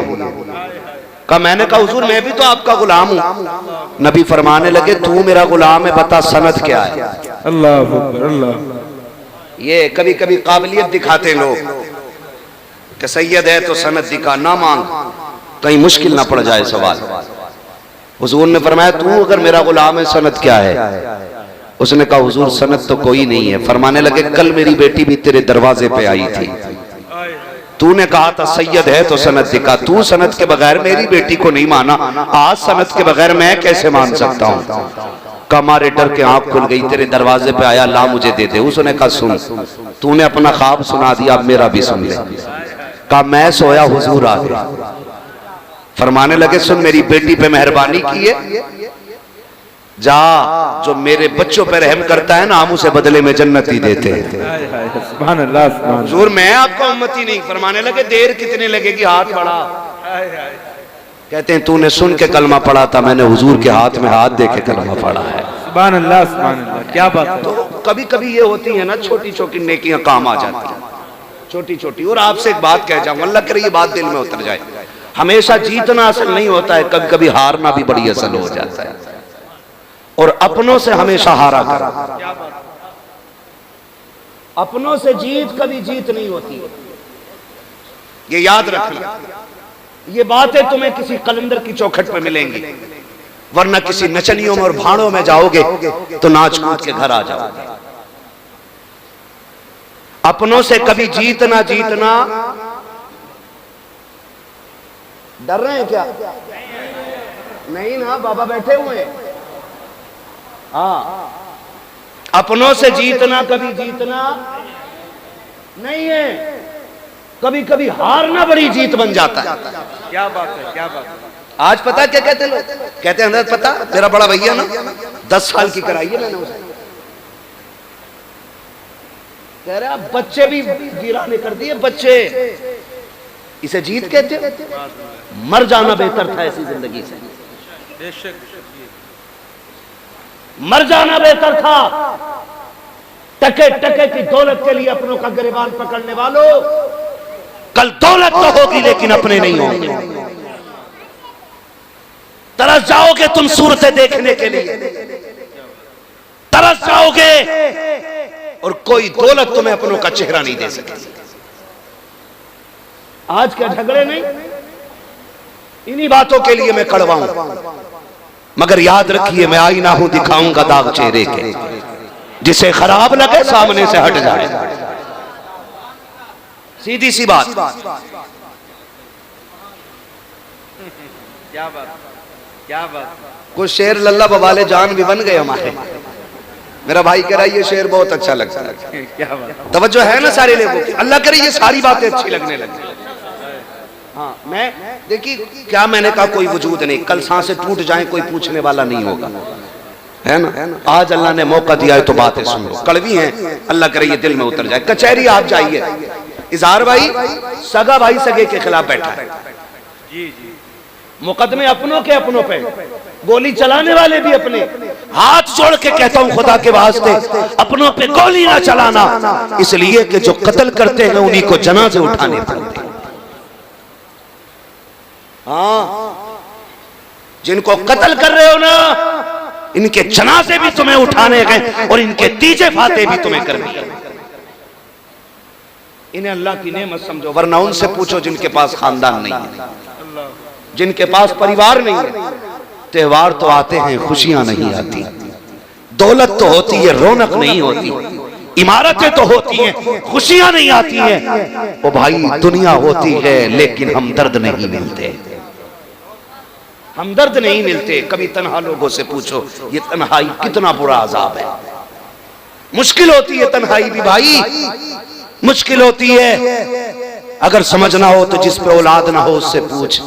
कहा मैंने कहा हुजूर मैं भी तो आपका गुलाम हूँ। नबी फरमाने लगे तू मेरा गुलाम है, बता सनद क्या है? अल्लाह अकबर अल्लाह। ये कभी कभी काबिलियत दिखाते लोग कि सैयद है तो सनद दिखा, ना मांग, कहीं मुश्किल ना पड़ जाए सवाल। हुजूर ने फरमाया तू अगर मेरा गुलाम है सनद क्या है? उसने कहा हुजूर सनद तो कोई नहीं है। फरमाने लगे कल मेरी बेटी भी तेरे दरवाजे पे आई थी, तूने कहा था सैयद है तो सनद दिखा, तू सनद के बगैर मेरी बेटी को नहीं माना, आज सनद के बगैर मैं कैसे मान सकता हूँ? कमारे डर के आंख खुल गई, तेरे दरवाजे पे आया, ला मुझे दे दे। उसने कहा सुन तूने अपना ख्वाब सुना दिया, अब मेरा भी सुन ले। कहा मैं सोया, हुजूर आ गए। फरमाने लगे सुन मेरी बेटी पे मेहरबानी की है, जा जो मेरे बच्चों पे रहम करता है ना हम उसे बदले में जन्नत ही देते हैं। सुभान अल्लाह सुभान। हुजूर मैं आपका उम्मती नहीं। फरमाने लगे देर कितने लगेगी, हाथ बढ़ा। कहते हैं तूने सुन के कलमा पढ़ा था, मैंने हुजूर के हाथ में हाथ दे के कलमा पढ़ा है। सुभान अल्लाह सुभान अल्लाह। क्या बात है। तो कभी कभी ये होती है ना छोटी छोटी नेकियां काम आ जाती हैं, छोटी छोटी। और आपसे एक बात कह जाऊं, अल्लाह करे ये बात दिल में उतर जाए, हमेशा जीतना असल नहीं होता है, कभी कभी हारना भी बड़ी असल हो जाता है। और अपनों से हमेशा हारा कर, अपनों से जीत कभी जीत नहीं होती। ये याद रखना। ये बातें तुम्हें किसी कलंदर की चौखट पे मिलेंगी, वरना किसी नचनियों में और भाड़ों में जाओगे तो नाच कूद के घर आ जाओगे। अपनों से कभी जीतना जीतना। डर रहे हैं क्या? नहीं ना, बाबा बैठे हुए हैं। हाँ, अपनों से जीतना कभी जीतना नहीं है, कभी कभी हारना बड़ी जीत बन जाता है। क्या बात है, क्या बात है। आज पता क्या कहते लोग? कहते हैं पता, मेरा बड़ा भैया ना 10 साल की कराई है मैंने उसे। कह रहे आप बच्चे भी वीराने कर दिए बच्चे, इसे जीत कहते हो? मर जाना बेहतर था ऐसी जिंदगी से, मर जाना बेहतर था। टके टके की दौलत के लिए अपनों का गिरबान पकड़ने वालों, कल दौलत तो होगी लेकिन अपने नहीं होंगे। तरस जाओगे तुम सूरतें देखने के लिए, तरस जाओगे, और कोई दौलत तुम्हें अपनों का चेहरा नहीं दे सकेगी। आज के झगड़े नहीं, इन्हीं बातों के लिए मैं कड़वा हूं। मगर याद रखिए, मैं आईना हूं, दिखाऊंगा दाग चेहरे के, जिसे खराब लगे सामने से हट जाए। सीधी सी बात। क्या बात, क्या बात। कुछ शेर लल्ला बवाले जान भी बन गए हमारे। मेरा भाई कह रहा है ये शेर बहुत अच्छा लगता है। क्या बात। तवज्जो है ना सारे लोगों की? अल्लाह करे ये सारी बातें अच्छी लगने लगी। हाँ, मैं देखिए क्या मैंने कहा, कोई वजूद नहीं, कल सांसें टूट जाएं कोई पूछने वाला नहीं होगा, है ना। आज अल्लाह ने मौका दिया है तो बातें सुन लो, कड़वी हैं, अल्लाह करे ये दिल में उतर जाए। कचहरी आप जाइए, इजहार भाई सगा भाई सगे के खिलाफ बैठा है, जी जी, मुकदमे अपनों के अपनों पे, गोली चलाने वाले भी अपने। हाथ जोड़ के कहता हूं खुदा के वास्ते, अपनों पे गोली ना चलाना, इसलिए कि जो कत्ल करते हैं उन्हीं को जनाजे उठाने पड़ते हैं। हाँ, जिनको कत्ल कर रहे हो ना, इनके जनाजे भी तुम्हें उठाने गए और इनके तीजे फाते भी तुम्हें करने हैं। इन्हें अल्लाह की नेमत समझो, वरना उनसे पूछो जिनके पास खानदान नहीं है, जिनके पास परिवार नहीं है। त्योहार तो आते हैं, खुशियां नहीं आती, दौलत तो होती है, रौनक नहीं होती, इमारतें तो होती हैं, खुशियां नहीं आती हैं। ओ भाई, दुनिया होती है लेकिन हमदर्द नहीं मिलते, हमदर्द नहीं मिलते। कभी तन्हा लोगों से पूछो ये तन्हाई कितना बुरा अजाब है। मुश्किल होती है तन्हाई भी भाई, मुश्किल होती है। अगर समझना हो तो जिस पे औलाद ना हो उससे पूछ,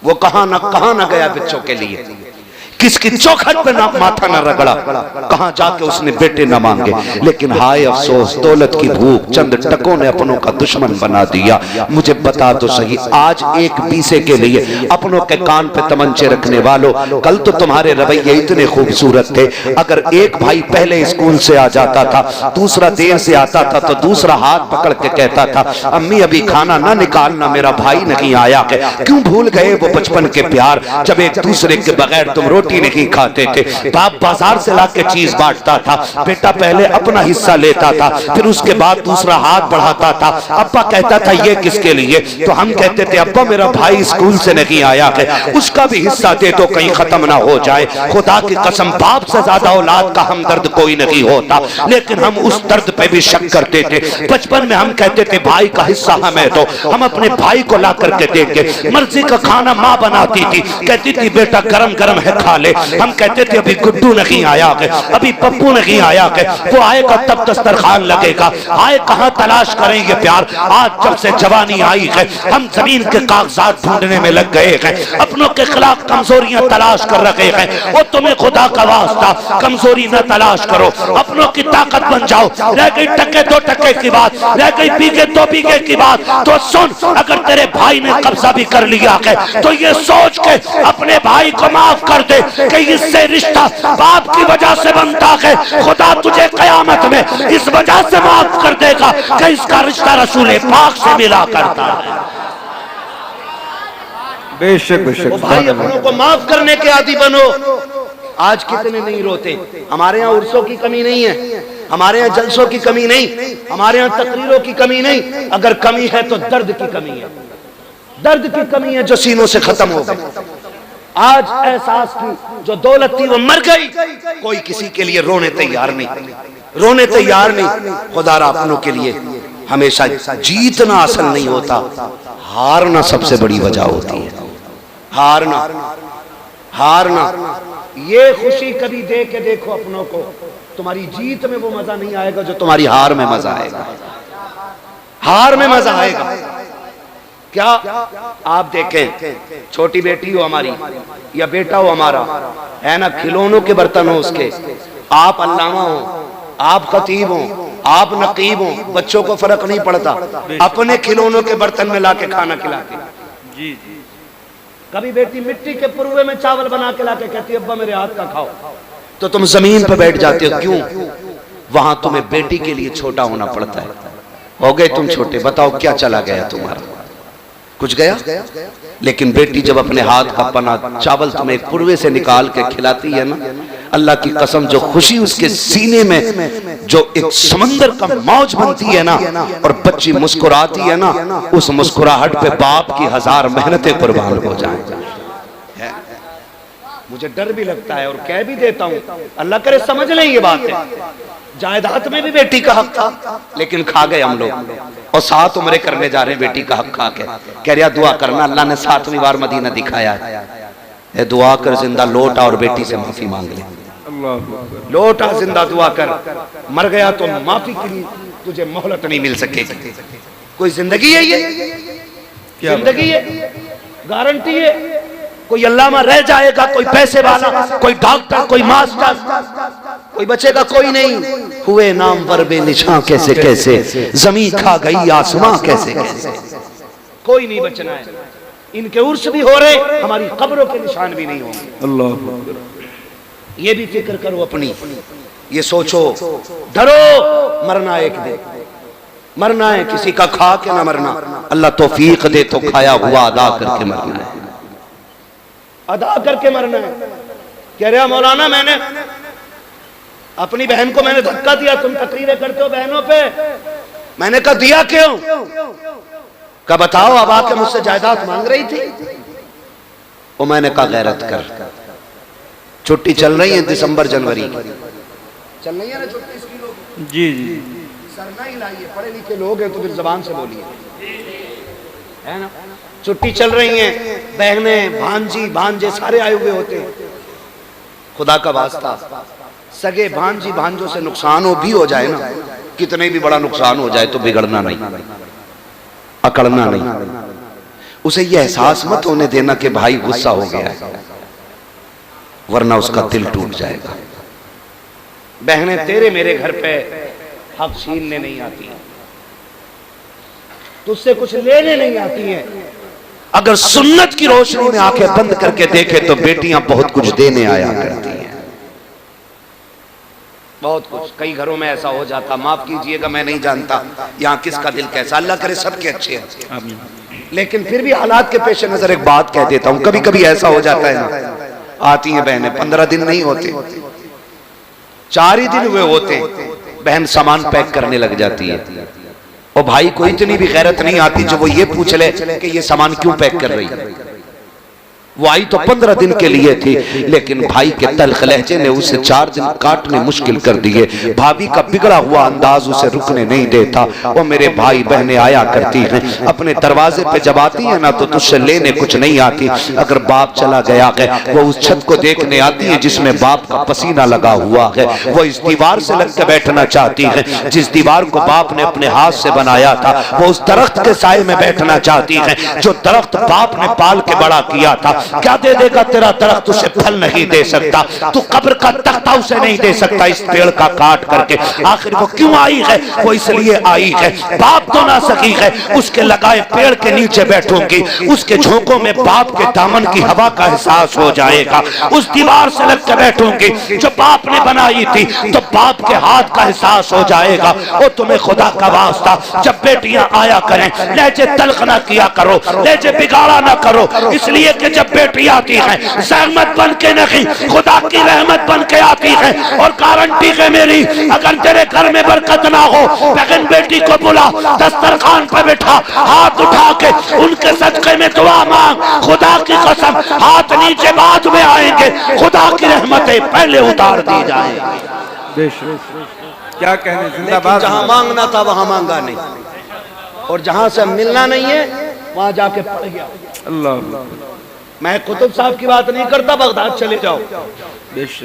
वो कहां ना गया बच्चों के लिए, किसकी चौखट पे ना माथा ना रगड़ा, कहां जाके उसने बेटे ना मांगे। लेकिन हाय अफसोस, दौलत की भूख चंद टकों ने अपनों का दुश्मन बना दिया। मुझे बता तो सही, आज एक पीसे के लिए अपनों के कान पे तमंचे रखने वालों, कल तो तुम्हारे रवैये इतने खूबसूरत थे। अगर एक भाई पहले स्कूल से आ जाता था, दूसरा देर से आता था, तो दूसरा हाथ पकड़ के कहता था अम्मी अभी खाना ना निकालना, मेरा भाई नहीं आया। क्यों भूल गए वो बचपन के प्यार, जब एक दूसरे के बगैर तुम रोटी नहीं खाते थे। बाप बाजार से लाके चीज बांटता था, बेटा पहले अपना हिस्सा लेता था, फिर उसके बाद दूसरा हाथ बढ़ाता था। अब्बा कहता था ये किसके लिए, तो हम कहते थे अब्बा मेरा भाई स्कूल से नहीं आया है, उसका भी हिस्सा दे दो कहीं खत्म ना हो जाए। खुदा की कसम, बाप से ज्यादा औलाद का हमदर्द कोई नहीं होता, लेकिन हम उस दर्द पे भी शक करते थे। बचपन में हम कहते थे भाई का हिस्सा हमें दो, हम अपने भाई को ला करके देंगे। मर्जी का खाना माँ बनाती थी, कहती थी बेटा गरम गरम है खा ले। हम कहते थे अभी गुड्डू नहीं आया है, अभी पप्पू नहीं आया है, वो आएगा तब दस्तरखान लगेगा। आए कहां तलाश करेंगे प्यार। आज जब से जवानी आई है, हम जमीन के कागजात ढूंढने में लग गए हैं, अपनों के खिलाफ कमजोरियां तलाश कर रहे हैं। वो तुम्हें खुदा का वास्ता कमजोरी न तलाश करो, अपनों की ताकत बन जाओ। रह गई टके दो टके की बात, रह गई बीघे दो बीघे की बात, तो सुन, अगर तेरे भाई ने कब्जा भी कर लिया है तो ये सोच के अपने भाई को माफ कर दे कि इससे रिश्ता बाप की वजह से बनता है। खुदा तुझे कयामत में इस वजह से माफ कर देगा कि इसका रिश्ता रसूल पाक से मिला करता है। बेशक बेशक। भाई अपनों को माफ करने के आदी बनो। आज कितने नहीं रोते। हमारे यहाँ उर्सों की कमी नहीं है, हमारे यहाँ जलसों की कमी नहीं, हमारे यहाँ तकरीरों की कमी नहीं। अगर कमी है तो दर्द की कमी है। दर्द की कमी है जो सीनों से खत्म हो गई। आज एहसास की जो दौलत थी वो मर गई। कोई किसी के लिए रोने तैयार नहीं, रोने तैयार नहीं। खुदारा अपनों के लिए हमेशा जीतना असल नहीं होता, हारना सबसे बड़ी वजह होती है। हारना, हारना। ये खुशी कभी दे के देखो अपनों को, तुम्हारी जीत में वो मजा नहीं आएगा जो तुम्हारी हार में मजा आएगा। हार में मजा आएगा। क्या आप देखें, छोटी बेटी हो हमारी या बेटा हो हमारा, है ना, खिलौनों के बर्तन हो उसके, आप अल्लामा हो, आप खतीब हो, आप नकीब हो, बच्चों को फर्क नहीं पड़ता, अपने खिलौनों के बर्तन में लाके खाना खिलाते। जी जी। कभी बेटी मिट्टी के पुरवे में चावल बना के लाके कहती है अब्बा मेरे हाथ का खाओ, तो तुम जमीन पर बैठ जाते हो। क्यों? वहां तुम्हें बेटी के लिए छोटा होना पड़ता है। हो गए तुम छोटे, बताओ क्या चला गया तुम्हारा? कुछ गया? लेकिन बेटी जब अपने हाथ का पना चावल तुम्हें पुरवे से निकाल के खिलाती है ना, अल्लाह की कसम जो खुशी उसके सीने में जो एक समंदर का मौज बनती है ना, और बच्ची मुस्कुराती है ना, उस मुस्कुराहट पे बाप की 1000 मेहनतें कुर्बान हो जाएं। मुझे डर भी लगता है और कह भी देता हूँ, अल्लाह करे समझ लें ये बात है। जायदाद में भी बेटी का हक था, लेकिन खा गए हम लोग, और 7 उम्रें करने जा रहे हैं बेटी का हक खा के। कह रहा दुआ करना, अल्लाह ने 7वीं बार मदीना दिखाया है, दुआ कर जिंदा लौट आ और बेटी से माफी मांग ले। लौट आ जिंदा, दुआ कर, मर गया तो माफी के लिए तुझे मोहलत नहीं मिल सकेगी। कोई जिंदगी है ये? जिंदगी है? गारंटी है? कोई अल्लामा रह जाएगा, कोई पैसे वाला, कोई डॉक्टर, कोई मास्टर, कोई बचेगा? कोई नहीं। हुए नाम वर बेनिशां कैसे कैसे, जमीन खा गई आसमां कैसे कैसे, कोई नहीं बचना है। इनके उर्स भी हो रहे, हमारी कब्रों के निशान भी नहीं होंगे। अल्लाह, ये भी फिक्र करो अपनी, ये सोचो, डरो, मरना एक दिन, मरना है, किसी का खा के ना मरना। अल्लाह तौफीक दे तो खाया हुआ अदा करके मरना है, अदा करके मरना है। कह रहा मौलाना मैंने अपनी बहन को मैंने धक्का दिया, तुम तकरीरें करते हो बहनों पे। मैंने कहा दिया क्यों? कहा बताओ, अब आके मुझसे जायदाद मांग रही थी। वो मैंने कहा गैरत कर, छुट्टी चल रही है दिसंबर जनवरी चल रही है ना छुट्टी इसकी लोग। जी जी, सरना ही लाइए, पढ़े लिखे लोग हैं तो फिर जबान से बोलिए, है ना। छुट्टी चल रही है, बहनें, भांजी, भांजे सारे आए हुए होते हैं। खुदा का वास्ता, सगे भांजी भांजों से नुकसान हो भी हो जाए ना, कितने भी बड़ा नुकसान हो जाए तो बिगड़ना नहीं, अकड़ना नहीं। उसे यह एहसास मत होने देना कि भाई गुस्सा हो गया है, वरना उसका दिल टूट जाएगा। बहनें तेरे मेरे घर पे हक छीनने नहीं आती, तुझसे कुछ लेने नहीं आती हैं। अगर सुन्नत की रोशनी में आंखें बंद करके देखे तो बेटियां बहुत कुछ देने आया करती हैं, बहुत कुछ। कई घरों में ऐसा हो जाता, माफ कीजिएगा मैं नहीं जानता यहाँ किसका दिल कैसा, अल्लाह करे सबके अच्छे हैं, लेकिन फिर भी हालात के पेश नजर एक बात कह देता हूँ। कभी कभी ऐसा हो जाता है ना, आती हैं बहनें, 15 दिन नहीं होते, 4 ही दिन हुए होते, बहन सामान पैक करने लग जाती है। और भाई को इतनी भी गैरत नहीं आती जो वो ये पूछ ले कि ये सामान क्यों पैक कर रही है। वो आई तो 15 दिन के लिए थी, लेकिन भाई के तल्ख लहजे ने उसे 4 दिन काटने मुश्किल कर दिए। भाभी का बिगड़ा हुआ अंदाज उसे रुकने नहीं देता। वो मेरे भाई बहनें आया करती हैं, अपने दरवाजे पे जब आती है ना तो तुझसे लेने कुछ नहीं आती। अगर बाप चला गया है, वो उस छत को देखने आती है जिसमें बाप का पसीना लगा हुआ है। वो इस दीवार से लग के बैठना चाहती है जिस दीवार को बाप ने अपने हाथ से बनाया था। वो उस दरख्त के साए में बैठना चाहती है जो दरख्त बाप ने पाल के बड़ा किया था। क्या दे देगा तेरा दरख्त, उसे फल नहीं दे सकता। तू कब्र का तख्ता उसे नहीं दे सकता इस पेड़ का काट करके। आखिर वो क्यों आई है? वो इसलिए आई है, बाप तो ना सकी है, उसके लगाए पेड़ के नीचे बैठूंगी, उसके झोंकों में बाप के दामन की हवा का एहसास हो जाएगा। उस दीवार से लग के बैठूंगी जो बाप ने बनाई थी, तो बाप के हाथ का एहसास हो जाएगा। और तुम्हें खुदा का वास्ता, जब बेटियां आया करें लहजे तल्ख ना किया करो, लहजे बिगाड़ा ना करो, इसलिए कि जब जब बेटी आती है सहमत बन के नहीं, खुदा की रहमत बन के आती है। और गारंटी है मेरी, अगर तेरे घर में बरकत ना हो, बहन बेटी को बुला, दस्तरखान पर बैठा, हाथ उठा के उनके सदके में दुआ मांग। खुदा की कसम, हाथ नीचे बाद में आएंगे, खुदा की रहमतें पहले उतार दी जाएंगी। क्या कहने, जिंदाबाद। जहां मांगना था वहां मांगा नहीं, और जहां से मिलना नहीं है वहां जाके पड़ गया। अल्लाह, मैं कुतुब साहब की बात नहीं करता, बगदाद चले जाओ,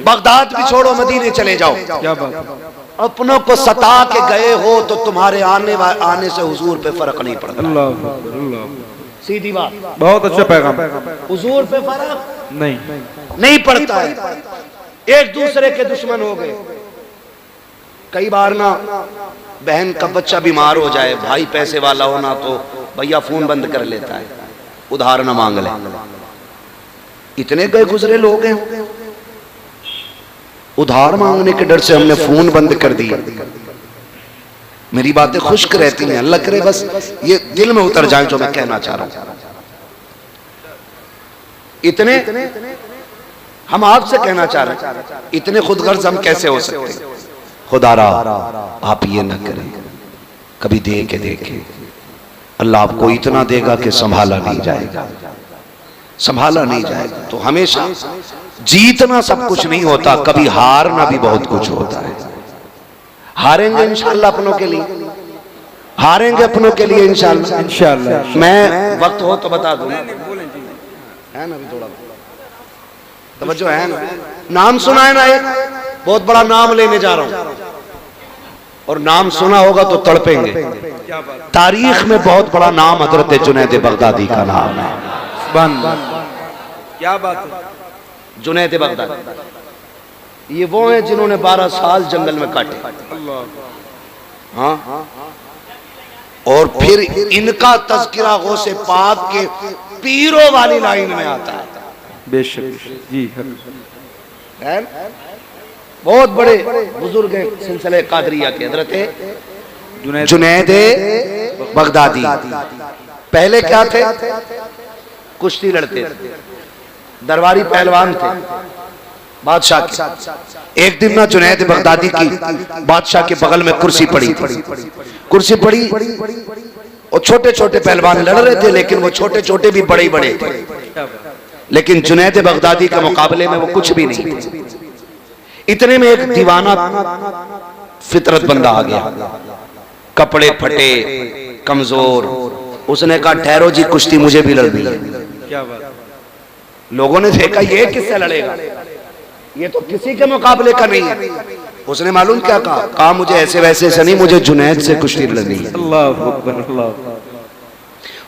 बगदाद भी छोड़ो, मदीने चले जाओ। क्या बात, अपनों को सता के गए हो तो तुम्हारे आने से हुजूर पे फर्क नहीं पड़ता। अल्लाह, अल्लाह, सीधी बात, बहुत अच्छा पैगाम। हुजूर पे फर्क नहीं पड़ता है। एक दूसरे के दुश्मन हो गए। कई बार ना बहन का बच्चा बीमार हो जाए, भाई पैसे वाला हो ना, तो भैया फोन बंद कर लेता है, उधार ना मांग ले। इतने गए गुजरे लोग हैं, उधार मांगने के डर से हमने फोन बंद कर दिया। मेरी बातें खुश्क रहती हैं, अल्लाह करे बस ये दिल में उतर जाए जो मैं कहना चाह रहा हूं। इतने हम आपसे कहना चाह रहे हैं, इतने खुदगर्ज हम कैसे हो सकते हैं? खुदारा आप ये न करें, कभी दे के देखें, अल्लाह आपको इतना देगा कि संभाला नहीं जाएगा, संभाला नहीं जाएगा। तो हमेशा जीतना सब कुछ नहीं होता, कभी हारना भी बहुत कुछ होता है। हारेंगे इंशाअल्लाह अपनों के लिए, हारेंगे अपनों के लिए इंशाअल्लाह। इंशाअल्लाह। मैं वक्त हो तो बता दूं, है ना, अभी थोड़ा तवज्जो है ना। नाम सुना है ना, एक बहुत बड़ा नाम लेने जा रहा हूं, और नाम सुना होगा तो तड़पेंगे। तारीख में बहुत बड़ा नाम हजरत जुनैद बगदादी का नाम है। क्या बात है, जुनैद बगदादी ये वो हैं जिन्होंने 12 साल जंगल में काटे। हाँ, और फिर इनका तज़किरा गौसे पाक के पीरों वाली लाइन में आता है। बेशक जी, है बहुत बड़े बुजुर्ग हैं सिलसिले कादरिया के, हजरत जुनैद बगदादी। पहले क्या थे? कुश्ती लड़ते थे, दरबारी पहलवान थे बादशाह के। एक दिन ना जुनैद बगदादी की बादशाह के बगल में कुर्सी पड़ी थी, कुर्सी पड़ी और छोटे छोटे पहलवान लड़ रहे थे, लेकिन वो छोटे छोटे भी बड़े बड़े थे, लेकिन जुनैद बगदादी के मुकाबले में वो कुछ भी नहीं थे। इतने में एक दीवाना फितरत बंदा आ गया, कपड़े फटे, कमजोर। उसने कहा ठहरो जी, कुश्ती मुझे भी लड़नी है। क्या बात, लोगों ने देखा ये किससे लड़ेगा, ये तो किसी के मुकाबले का नहीं है। उसने मालूम क्या कहा? कहा मुझे ऐसे वैसे से नहीं, मुझे जुनैद से कुश्ती लड़नी है। अल्लाह अकबर, अल्लाह।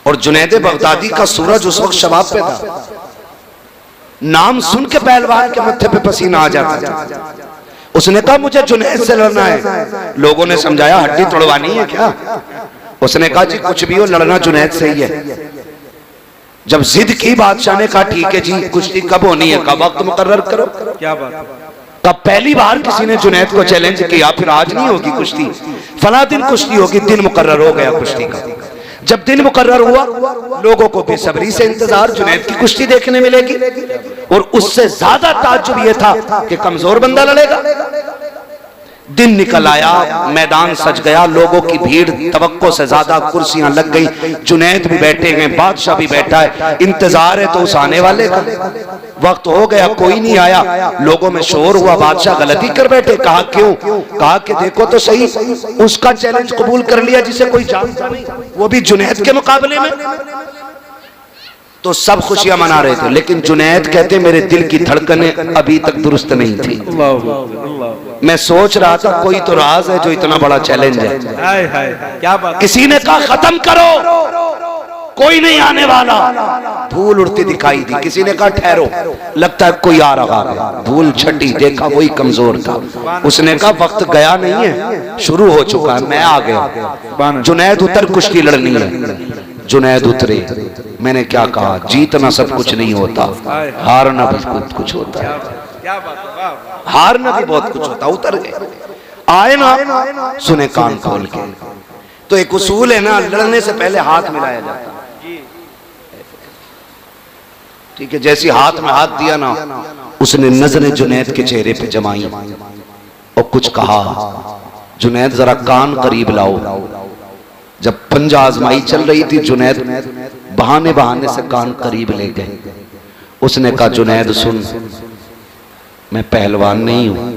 और जुनैद बगदादी का सूरज उस वक्त शबाब पे था। नाम सुन के पहलवान के मत्थे पे पसीना आ जाता था। उसने कहा मुझे जुनैद से लड़ना है। लोगों ने समझाया हड्डी तोड़वानी है क्या? उसने कहा जी कुछ भी हो, लड़ना जुनैद से ही है। जब जिद की बादशाह ने कहा ठीक है जी, कुश्ती कब होनी है? कब वक्त मुकर्रर करो। क्या बात, तब पहली बार किसी ने जुनैद को चैलेंज किया, फिर आज नहीं होगी कुश्ती, फला दिन कुश्ती होगी। दिन मुकर्रर हो गया कुश्ती का। जब दिन मुकर्रर हुआ, लोगों को बेसब्री से इंतजार, जुनैद की कुश्ती देखने मिलेगी। और उससे ज्यादा ताज्जुब यह था कि कमजोर बंदा लड़ेगा। दिन निकल आया, मैदान सज गया, लोगों की भीड़ तवक्को से ज्यादा, कुर्सियां लग गई, जुनैद भी बैठे हैं, बादशाह भी बैठा है, इंतजार है तो उस आने वाले का। वक्त हो गया, कोई नहीं आया, लोगों में शोर हुआ, बादशाह गलती कर बैठे। कहा क्यों? कहा कि देखो तो सही, उसका चैलेंज कबूल कर लिया जिसे कोई जानता नहीं, वो भी जुनैद के मुकाबले में। तो सब खुशियां मना रहे थे, लेकिन जुनैद कहते मेरे दिल की धड़कनें अभी तक दुरुस्त नहीं थी। मैं सोच रहा था कोई तो राज है जो इतना बड़ा चैलेंज है। क्या बात। किसी ने कहा खत्म करो, कोई नहीं आने वाला। धूल उड़ती दिखाई दी। किसी ने कहा ठहरो, लगता है कोई आ रहा है। धूल छटी, देखा वही कमजोर था। उसने कहा वक्त गया नहीं है, शुरू हो चुका है, मैं आ गया। जुनैद उतर, कुश्ती लड़नी है। जुनैद उतरे। मैंने क्या कहा? जीतना सब कुछ नहीं होता, हारना भी बहुत कुछ होता है। हारना भी बहुत कुछ होता। उतर गए, आए ना, सुने कान खोल के। तो एक उसूल है ना, लड़ने से पहले हाथ मिलाया जाता है। ठीक है, जैसे हाथ में हाथ दिया ना, उसने नजरें जुनैद के चेहरे पे जमाई और कुछ कहा, जुनैद जरा कान करीब लाओ। जब पंजा आजमाई चल रही थी, जुनैद बहाने बहाने से कान करीब ले गए। उसने कहा, जुनैद सुन, मैं पहलवान नहीं हूं,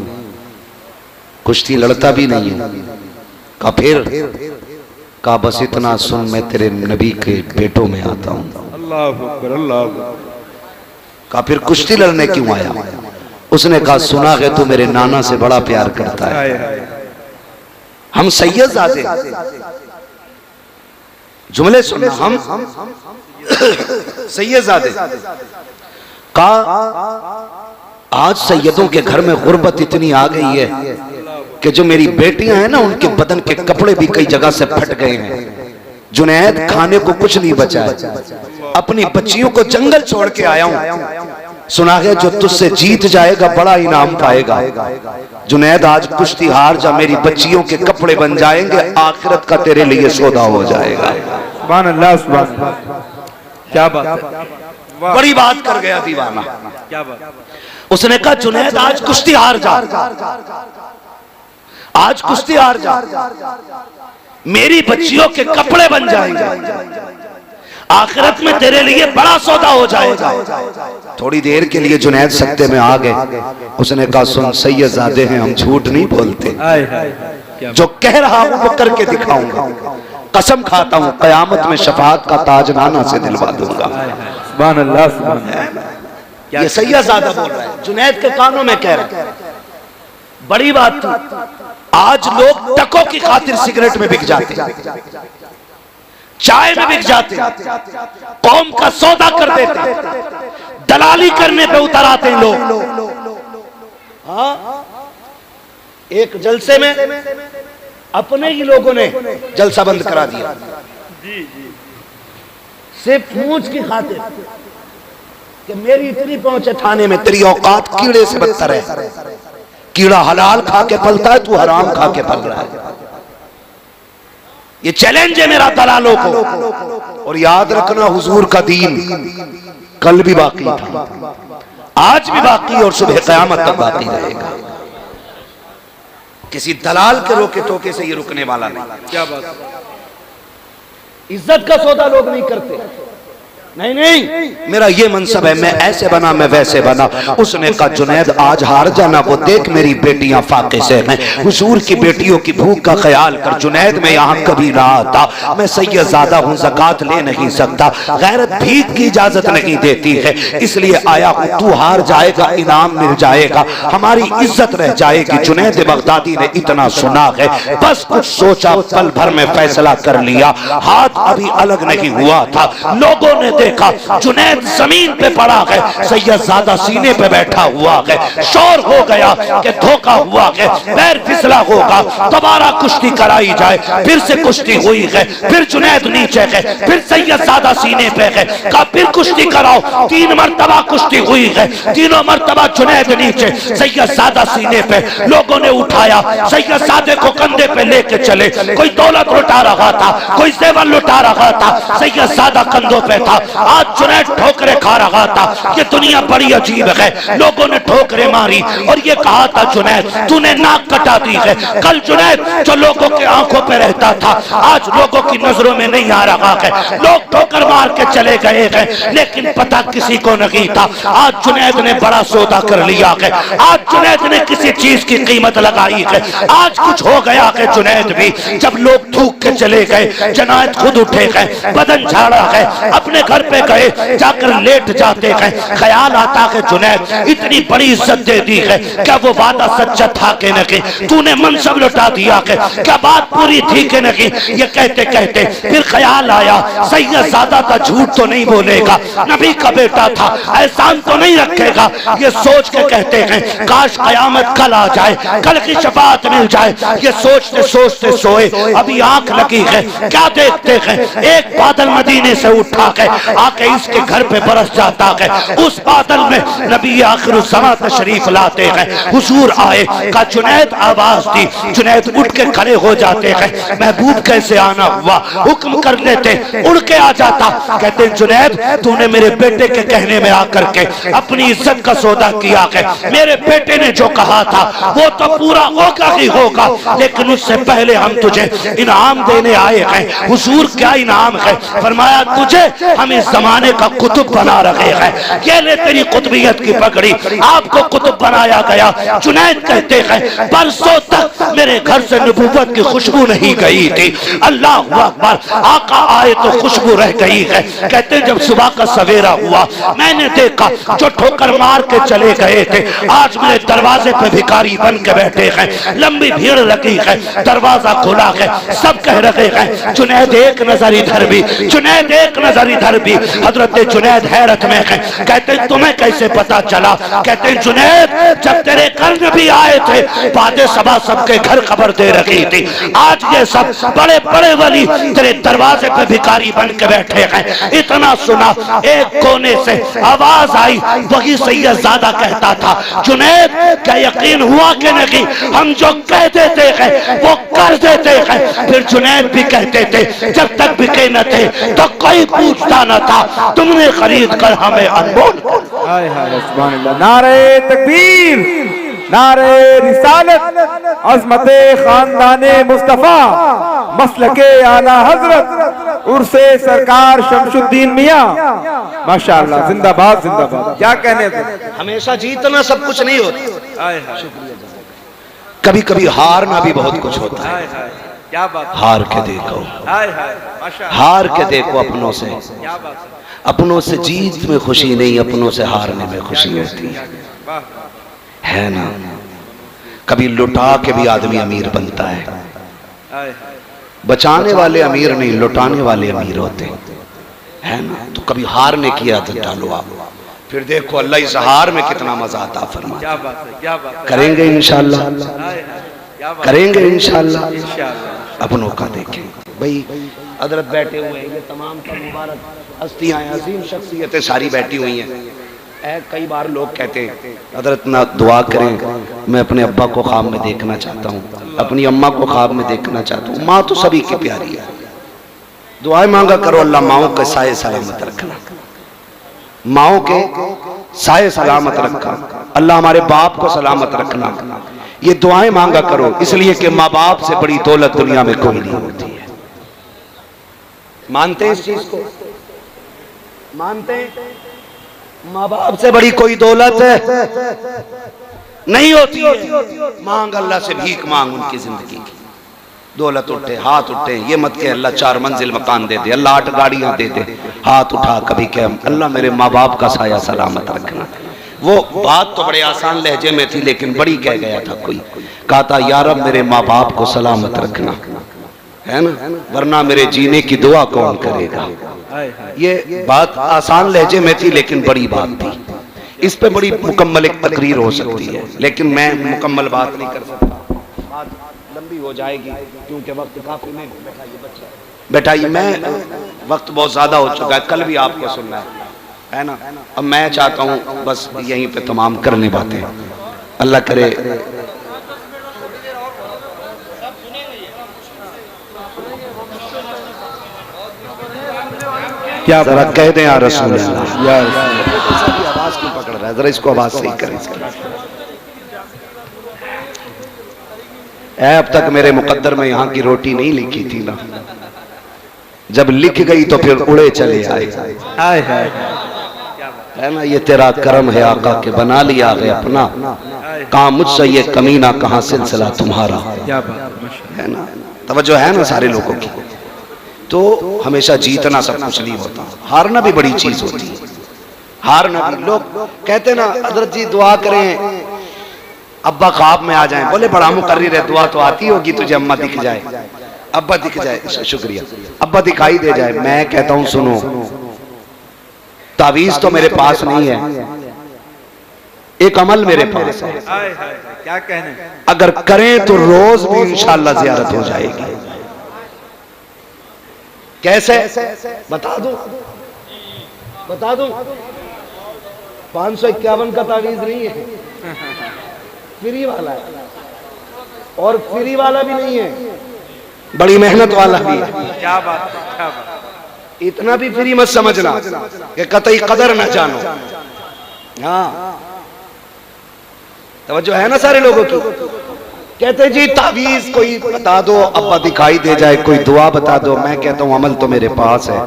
कुश्ती लड़ता भी नहीं हूं। कहा फिर? कहा बस इतना सुन, मैं तेरे नबी के बेटों में आता हूं। अल्लाह अकबर, अल्लाह अकबर। कहा फिर कुश्ती लड़ने क्यों आया? उसने कहा, सुना है तू मेरे नाना से बड़ा प्यार करता है, हम सैयदजादे, जुमले सुनना, हम सैयदजादे। कहा आज सैयदों के घर में गुर्बत इतनी आ गई है कि जो मेरी बेटियां हैं ना, उनके बदन के कपड़े भी कई जगह से फट गए हैं। जुनैद खाने को कुछ नहीं बचा है, अपनी बच्चियों को जंगल छोड़ के आया हूं। सुना है जो तुझसे जीत जाएगा बड़ा इनाम पाएगा। जुनैद आज कुश्ती हार जा, मेरी बच्चियों के कपड़े बन जाएंगे, आखिरत का तेरे लिए सौदा हो जाएगा। सुभान अल्लाह, सुभान अल्लाह, क्या बात है, बड़ी बात कर गया दीवाना। क्या बात। उसने कहा, जुनैद आज कुश्ती हार जा, आज कुश्ती हार जा, मेरी बच्चियों के कपड़े बन जाएंगे, आखिरत में तेरे लिए बड़ा सौदा हो जाएगा। थोड़ी देर के लिए जुनैद सत्ते में आ गए। उसने कहा, सुन, सैयदजादे हैं, हम झूठ नहीं बोलते, जो कह रहा हूं वो करके दिखाऊंगा। कसम खाता हूं कयामत में शफाअत का ताज नाना से दिलवा दूंगा। सुभान अल्लाह, सुभान अल्लाह। ये सैयदजादा बोल रहा है, जुनैद के कानों में कह रहा है। बड़ी बात थी, आज लोग टकों की खातिर सिगरेट में बिक जाते, चाय में बिक जाते, कौम का सौदा कर देते, दलाली करने पे उतर आते हैं लोग। हाँ, एक जलसे में अपने ही लोगों ने जलसा बंद करा दिया, सिर्फ मूंछ की खातिर कि मेरी इतनी पहुंच है थाने में, तेरी औकात कीड़े से बदतर है। कीड़ा हलाल खा के पलता है, तू हराम खा के पल रहा है। ये चैलेंज है मेरा दलालों को। और याद रखना, हुजूर का दीन कल भी बाकी था, आज भी बाकी और सुबह क़यामत तक बाकी रहेगा। किसी दलाल के रोके टोके से ये रुकने वाला नहीं। क्या बात। इज्जत का सौदा लोग नहीं करते, नहीं नहीं, मेरा ये मनसब है, मैं ऐसे बना, मैं वैसे बना। उसने कहा, जुनैद आज हार जाना, वो देख मेरी बेटियां फाके से हैं, हुजूर की बेटियों की भूख का ख्याल कर। जुनैद मैं यहाँ कभी ना आता, मैं सैयदजादा हूँ, ज़कात ले नहीं सकता, गैरत भीख की इजाजत नहीं देती है, इसलिए आया हूँ। तू हार जाएगा, इनाम मिल जाएगा, हमारी इज्जत रह जाएगी। जुनैद बगदादी ने इतना सुना है, बस कुछ सोचा, पल भर में फैसला कर लिया। हाथ अभी अलग नहीं हुआ था, लोगों ने देखा जुनैद जमीन पे पड़ा है, सैयदजादा सीने पे बैठा हुआ है। शोर हो गया कि धोखा हुआ है, पैर फिसला होगा, दोबारा कुश्ती कराई जाए। फिर से कुश्ती हुई है, फिर जुनैद नीचे है, फिर सैयदजादा सीने पे है। कहा फिर कुश्ती कराओ। 3 मरतबा कुश्ती हुई है, तीनों मरतबा जुनैद नीचे, सैयदजादा सीने पे। लोगों ने उठाया, सैयदजादे को कंधे पे लेके चले। कोई दौलत लुटा रहा था, कोई जेवर लुटा रहा था, सैयदजादा कंधों पे था। आज जुनैद ठोकरे खा रहा था। ये दुनिया बड़ी अजीब है, लोगों ने ठोकरे मारी और ये कहा था, जुनैद तूने नाक कटा दी है। कल जुनैद जो लोगों के आंखों पे रहता था, आज लोगों की नजरों में नहीं आ रहा है। लोग ठोकर मार के चले गए हैं, लेकिन पता किसी को नहीं था। आज जुनैद ने बड़ा सौदा कर लिया है, आज जुनैद ने किसी चीज की कीमत लगाई है। आज कुछ हो गया है जुनैद भी। जब लोग थूक के चले गए, जुनैद खुद उठे गए, बदन झाड़ा है, अपने घर पे गए, जाकर लेट जाते हैं। ख्याल आता है, जुनैद इतनी बड़ी इज्जत दे दी है, क्या वो वादा सच्चा था कि नहीं? तूने मनसब लुटा दिया है, क्या बात पूरी थी कि नहीं? ये कहते कहते फिर ख्याल आया, सैयदजादा था, झूठ तो नहीं बोलेगा, नबी का बेटा था, एहसान तो नहीं रखेगा। ये सोच के कहते हैं, काश कयामत कल आ जाए, कल की शफाअत मिल जाए। ये सोचते सोचते सोए, अभी आंख लगी है, क्या देखते हैं, एक बादल मदीने से उठा है, आके इसके घर पे बरस जाता है। उस बादल में नबी आखिरुज़्ज़मां तशरीफ लाते हैं। हुजूर आए, का जुनैद आवाज दी, जुनैद उठ के खड़े हो जाते हैं। महबूब कैसे आना हुआ, हुक्म कर लेते, उड़ के आ जाता। कहते जुनैद तूने मेरे बेटे के कहने में आकर के अपनी इज्जत का सौदा किया है। मेरे बेटे ने जो कहा था वो तो पूरा होगा ही होगा, लेकिन उससे पहले हम तुझे इनाम देने आए हैं। हुजूर क्या इनाम है? फरमाया तुझे हम इस जमाने का कुतुब बना रहे हैं, ये ले तेरी कुतुबियत की पगड़ी, आपको कुतुब बनाया गया। जुनैद कहते हैं बरसों तक मेरे घर से नबूवत की खुशबू नहीं गई थी। अल्लाह अकबर, आका आए तो खुशबू रह गई है। कहते जब सुबह का सवेरा हुआ मैंने देखा जो ठोकर मार के चले गए थे आज मेरे दरवाजे पे भिखारी बन के बैठे हैं। लंबी भीड़ लगी है, दरवाजा खुला है, सब कह रहे हैं जुनैद एक नजर इधर भी, जुनैद एक नजर इधर भी। हजरत जुनैद हैरत में है, कहते तुम्हें कैसे पता चला? कहते जुनैद जब तेरे घर में भी आए थे बादे सबा सबके घर खबर दे रखी थी, आज ये सब बड़े बड़े वली तेरे दरवाजे पे भिखारी बन के बैठे हैं। इतना सुना एक कोने से आवाज आई, वही सैयदजादा कहता था जुनैद क्या यकीन हुआ कि नहीं, हम जो कह देते हैं वो कर देते हैं। फिर जुनैद भी कहते थे जब तक बिके न थे तो कोई पूछता न था, तुमने खरीद कर हमें अनमोल। नारे तकबीर, नारे रिसालत, अज़मते खानदाने मुस्तफा, मसलके आला हजरत, उर्से सरकार शमशुद्दीन मियां, माशाअल्लाह, जिंदाबाद जिंदाबाद। क्या कहने थे? हमेशा जीतना सब कुछ नहीं होता, कभी कभी हारना भी बहुत कुछ होता है। क्या बात, हार के देखो, हार के देखो अपनों से। अपनों से जीत में खुशी नहीं, अपनों से हारने में खुशी होती है ना। कभी लुटा के भी आदमी अमीर बनता है। बचाने वाले अमीर नहीं, लुटाने वाले अमीर होते है ना। तो कभी हारने की आदत डालो आप, फिर देखो अल्लाह इस हार में कितना मजा आता फरमा। क्या बात है, क्या बात, करेंगे इंशाअल्लाह, करेंगे इंशाअल्लाह। अपनों का देखें भाई, हजरत बैठे हुए हैं, ये तमाम का मुबारक हस्तियां, अजीम शख्सियतें सारी बैठी हुई हैं। कई बार लोग कहते हैं हजरत ना दुआ करें, मैं अपने अब्बा को ख्वाब में देखना चाहता हूँ, अपनी अम्मा को ख्वाब में देखना चाहता हूँ। माँ तो सभी की प्यारी है, दुआएं मांगा करो अल्लाह माओ के साए सलामत रखना, माओ के साए सलामत रखना, अल्लाह हमारे बाप को सलामत रखना। ये दुआएं मांगा करो, इसलिए कि माँ बाप से बड़ी दौलत दुनिया में कोई नहीं होती है। मानते हैं इस चीज को? मानते हैं? माँ बाप से बड़ी कोई दौलत नहीं होती है। मांग अल्लाह से, भीख मांग उनकी जिंदगी की। दौलत उठे, हाथ उठे, ये मत के अल्लाह 4 मंजिल मकान दे दे, अल्लाह 8 गाड़ियां दे दे, हाथ उठा कभी कह अल्लाह मेरे माँ बाप का साया सलामत रखना। वो बात तो बड़े आसान लहजे में थी, लेकिन बड़ी कह गया था कोई, कहा था या रब मेरे माँ बाप को सलामत रखना, है ना, वरना मेरे जीने की दुआ कौन करेगा। ये बात आसान लहजे में थी, लेकिन बड़ी बात थी। इस पे बड़ी मुकम्मल एक तकरीर हो सकती है, लेकिन मैं मुकम्मल बात नहीं कर सकता, बात लंबी हो जाएगी क्योंकि वक्त काफी नहीं। बैठाइए, मैं वक्त बहुत ज्यादा हो चुका है, कल भी आपको सुनना है ना। अब मैं चाहता हूँ बस यहीं पे तमाम करने बातें, अल्लाह करे क्या जरा कह दें या रसूल अल्लाह। आवाज क्यों पकड़ रहा है, जरा इसको आवाज सही करें। अब तक मेरे मुकद्दर में यहाँ की रोटी नहीं लिखी थी ना, जब लिख गई तो फिर उड़े चले आए, है ना। ये तेरा करम है आका के बना लिया है अपना, कहा मुझसे ये कमीना, कहाँ सिलसिला तुम्हारा, है ना। तवज्जो है ना सारे लोगों की। तो हमेशा जीतना सब कुछ नहीं होता, हारना भी बड़ी चीज होती है। हारना भी, लोग कहते ना हजरत जी दुआ करें अब्बा ख्वाब में आ जाएं, बोले बड़ा मुकर्रिर है, दुआ तो आती होगी तुझे, अम्मा दिख जाए, अब्बा दिख जाए, शुक्रिया, अब्बा दिखाई दे जाए। मैं कहता हूं सुनो, तावीज तो मेरे पास नहीं है, एक अमल मेरे पास है। क्या कहने, अगर करें तो रोज भी इंशाअल्लाह ज़ियारत हो जाएगी। कैसे बता दो, बता दूं 551 का तावीज नहीं है, फ्री वाला है, और फ्री वाला भी नहीं है, बड़ी मेहनत वाला भी है। क्या बात, क्या बात। इतना भी फ्री मत समझना कि कतई कदर न जानो। हाँ, तवज्जो है ना सारे लोगों की। कहते जी तावीज कोई बता दो, अब्बा दिखाई दे जाए, कोई दुआ बता दो। मैं कहता हूं अमल तो मेरे पास है।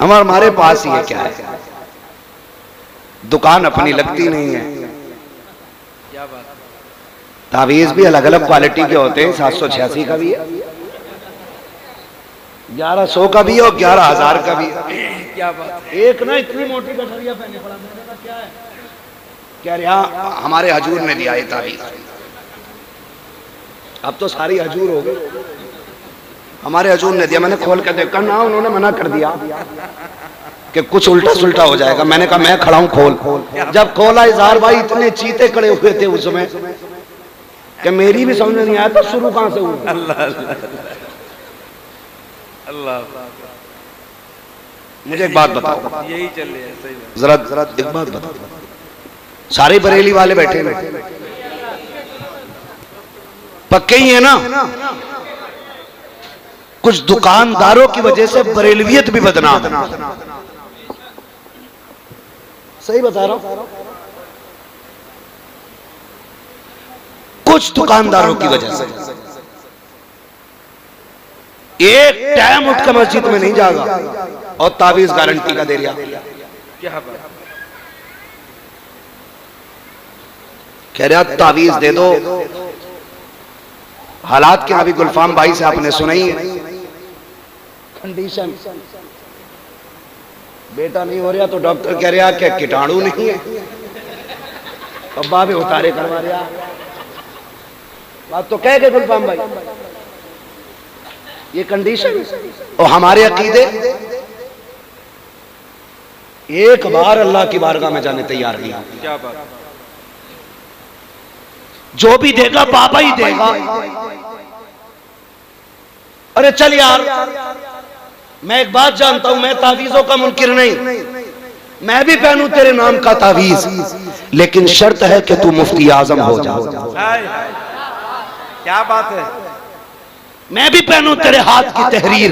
हमारे पास ही है, क्या है, दुकान अपनी लगती नहीं है। क्या बात। तावीज भी अलग अलग क्वालिटी के होते हैं, 786 का भी है, 1100 का भी है और 11,000 का भी है। क्या बात। एक ना इतनी मोटी गठरिया पहने पड़ा, मैंने कहा क्या है, कह रहे हाँ हमारे हजूर ने दिया है तावीज। अब तो सारी हजूर हो गई, हमारे हजूर ने दिया। मैंने खोल कर देखा ना, उन्होंने मना कर दिया कि कुछ उल्टा सुल्टा हो जाएगा। मैंने कहा मैं खड़ा हूं, खोल। जब खोला इजहार भाई इतने चीते खड़े हुए थे उसमें कि मेरी भी समझ नहीं आया था शुरू कहां से हुआ। अल्लाह अल्लाह। मुझे एक बात बताओ, यही चल रही है, सही बात। जरा एक बात बताओ, सारे बरेली वाले बैठे हैं, पक्के ही है ना? कुछ दुकानदारों की वजह से बरेलवियत भी बदनाम है। सही बता रहा हूं, कुछ दुकानदारों की वजह से एक टाइम उठ कर मस्जिद में नहीं जागा और तावीज गारंटी का दे दिया। क्या बात। कह रहा तावीज दे दो। हालात क्या अभी गुलफाम भाई से आपने सुनाई है, कंडीशन बेटा नहीं हो रहा तो डॉक्टर कह रहा कि कीटाणु नहीं है, अब्बा भी उतारे करवा रहा। बात तो कह गए गुलफाम भाई, ये कंडीशन। और हमारे अकीदे एक बार अल्लाह की बारगाह में जाने तैयार नहीं। क्या बात। जो भी देगा बाबा ही देगा। अरे चल यार, मैं एक बात जानता हूं, मैं तावीजों का मुनकिर नहीं, मैं भी पहनूं तेरे नाम का तावीज, लेकिन शर्त है कि तू मुफ्ती आजम हो जा। क्या बात है। मैं भी पहनूं तेरे हाथ की तहरीर,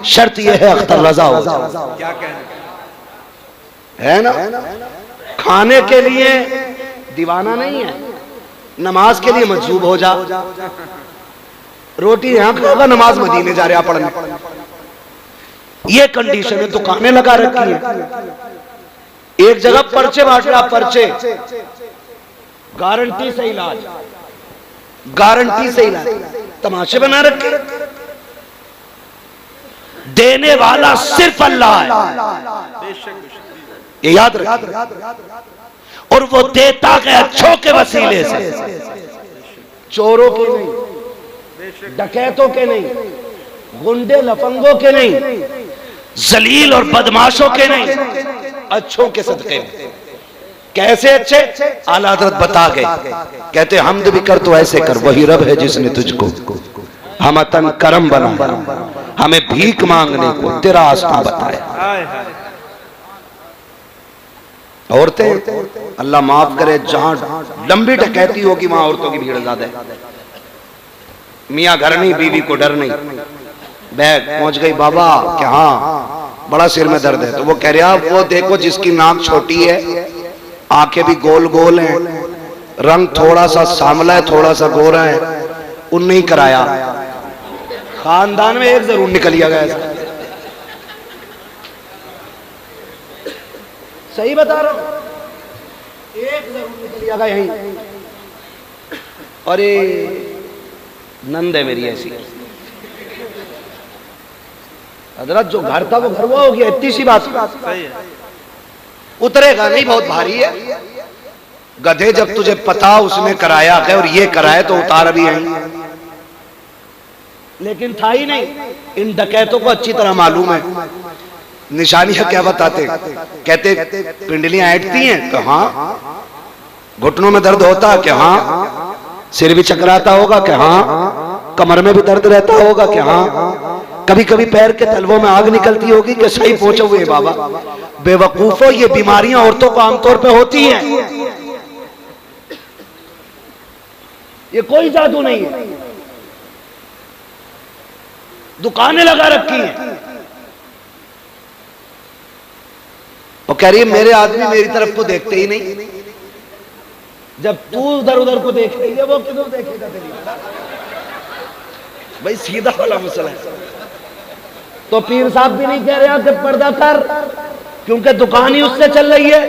शर्त यह है अख्तर रजा हो जा। क्या कहना है ना? खाने के लिए दीवाना नहीं है, नमाज के लिए मजबूर हो जा। रोटी यहां खाएगा, नमाज मदीने जा रहा पढ़ने। ये कंडीशन है। दुकानें लगा रखी है, एक जगह पर्चे बांट रहा, पर्चे गारंटी से इलाज, गारंटी से इलाज, तमाशे बना रखे। देने वाला सिर्फ अल्लाह है, ये याद रखिए। और वो देता है अच्छों के वसीले से, चोरों के नहीं, डकैतों के नहीं, गुंडे लफंगों के नहीं, जलील और बदमाशों के नहीं, अच्छों के सदके में। कैसे अच्छे? आला हज़रत बता गए, कहते हमद भी कर तो ऐसे कर, वही रब है जिसने तुझको हम अतन करम बनाया, हमें भीख मांगने को तेरा आस्था बताया। औरतें अल्लाह माफ करे, जहां लंबी डकैती होगी वहां औरतों की भीड़ ज्यादा है। मियाँ घर नहीं, बीवी को डर नहीं, बैग पहुंच गई बाबा क्या, हाँ बड़ा सिर में दर्द है, तो वो कह रहा वो देखो जिसकी नाक छोटी है, आंखें भी गोल गोल हैं, रंग थोड़ा सा सांवला है, थोड़ा सा गोरा है, उन नहीं कराया। खानदान में एक जरूर निकलिया गया। सही बता रहा हूं, एक जरूर निकलिया गया यहीं। अरे नंद है मेरी ऐसी, हजरत जो घर था वो घर हुआ हो गया, इतनी सी बात। सही है। उतरेगा नहीं, बहुत भारी है। गधे जब तुझे पता उसने कराया है और ये कराया तो उतार भी आई, लेकिन था ही नहीं। इन डकैतों को अच्छी तरह मालूम है निशानियां क्या बताते, कहते पिंडलियां ऐंठती हैं कि हाँ, घुटनों में दर्द होता है कि हाँ, सिर भी चकराता होगा कि हाँ, कमर में भी दर्द रहता होगा कि हाँ, कभी कभी पैर के तलवों में आग निकलती होगी कि सही पहुंचे हुए बाबा। बेवकूफो, ये बीमारियां औरतों को आमतौर पे होती हैं, ये कोई जादू नहीं है। दुकानें लगा रखी हैं और कह रही है मेरे आदमी मेरी तरफ को देखते ही नहीं। जब तू उधर उधर को देख रही है वो किधर देखेगा तेरी? भाई सीधा वाला मसला है। तो पीर साहब भी नहीं कह रहे कि पर्दा कर, क्योंकि दुकान ही उससे चल रही है।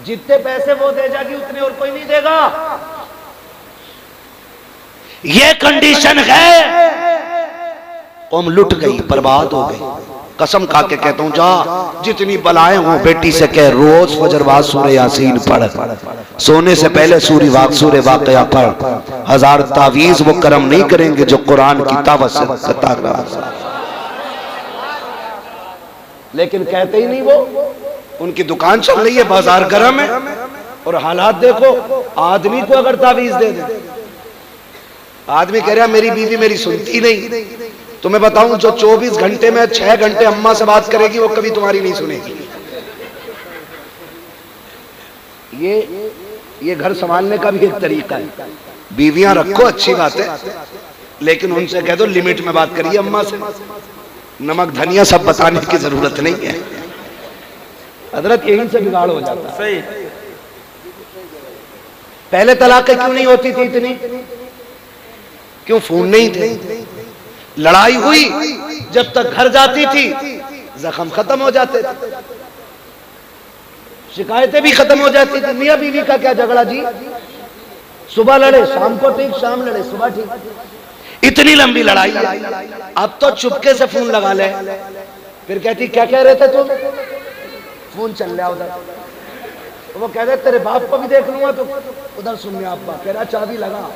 जितने पैसे वो दे जाएगी उतने और कोई नहीं देगा। ये कंडीशन है। कौम लुट गई, बर्बाद हो गई। कसम खा के कहता हूं, जा जितनी बलाएं हो बेटी से कह रोज फजरवाद सूरह यासीन पढ़, सोने से पहले सूरह वाक़या पढ़। 1000 तावीज वो करम नहीं करेंगे जो कुरान की तावत से लेकिन कहते ही नहीं। वो उनकी दुकान चल रही है, बाजार गर्म है और हालात देखो। आदमी को अगर तावीज दे दे, आदमी कह रहा मेरी बीवी मेरी सुनती नहीं। तुम्हें बताऊं, जो 24 घंटे में 6 घंटे अम्मा से बात करेगी वो कभी तुम्हारी नहीं सुनेगी। ये घर संभालने का भी एक तरीका है। बीवियां रखो अच्छी बात है, लेकिन उनसे कह दो लिमिट में बात करिए अम्मा से। नमक धनिया सब बताने की जरूरत नहीं है। हजरत यहीं से बिगाड़ हो जाता है। सही। पहले तलाकें क्यों नहीं होती थी इतनी? क्यों? फोन नहीं थे। लड़ाई हुई, जब तक घर जाती थी जख्म खत्म हो जाते थे, शिकायतें भी खत्म हो जाती थी। मियां बीवी का क्या झगड़ा जी? सुबह लड़े शाम को ठीक, शाम लड़े सुबह ठीक। इतनी लंबी लड़ाई। अब तो चुपके से फोन लगा ले, फिर कहती क्या कह रहे थे तुम? फोन चल रहा उधर। वो कह रहे तेरे बाप को भी देख लूंगा तो उधर सुन लिया। अब्बा कह रहा चाबी लगा।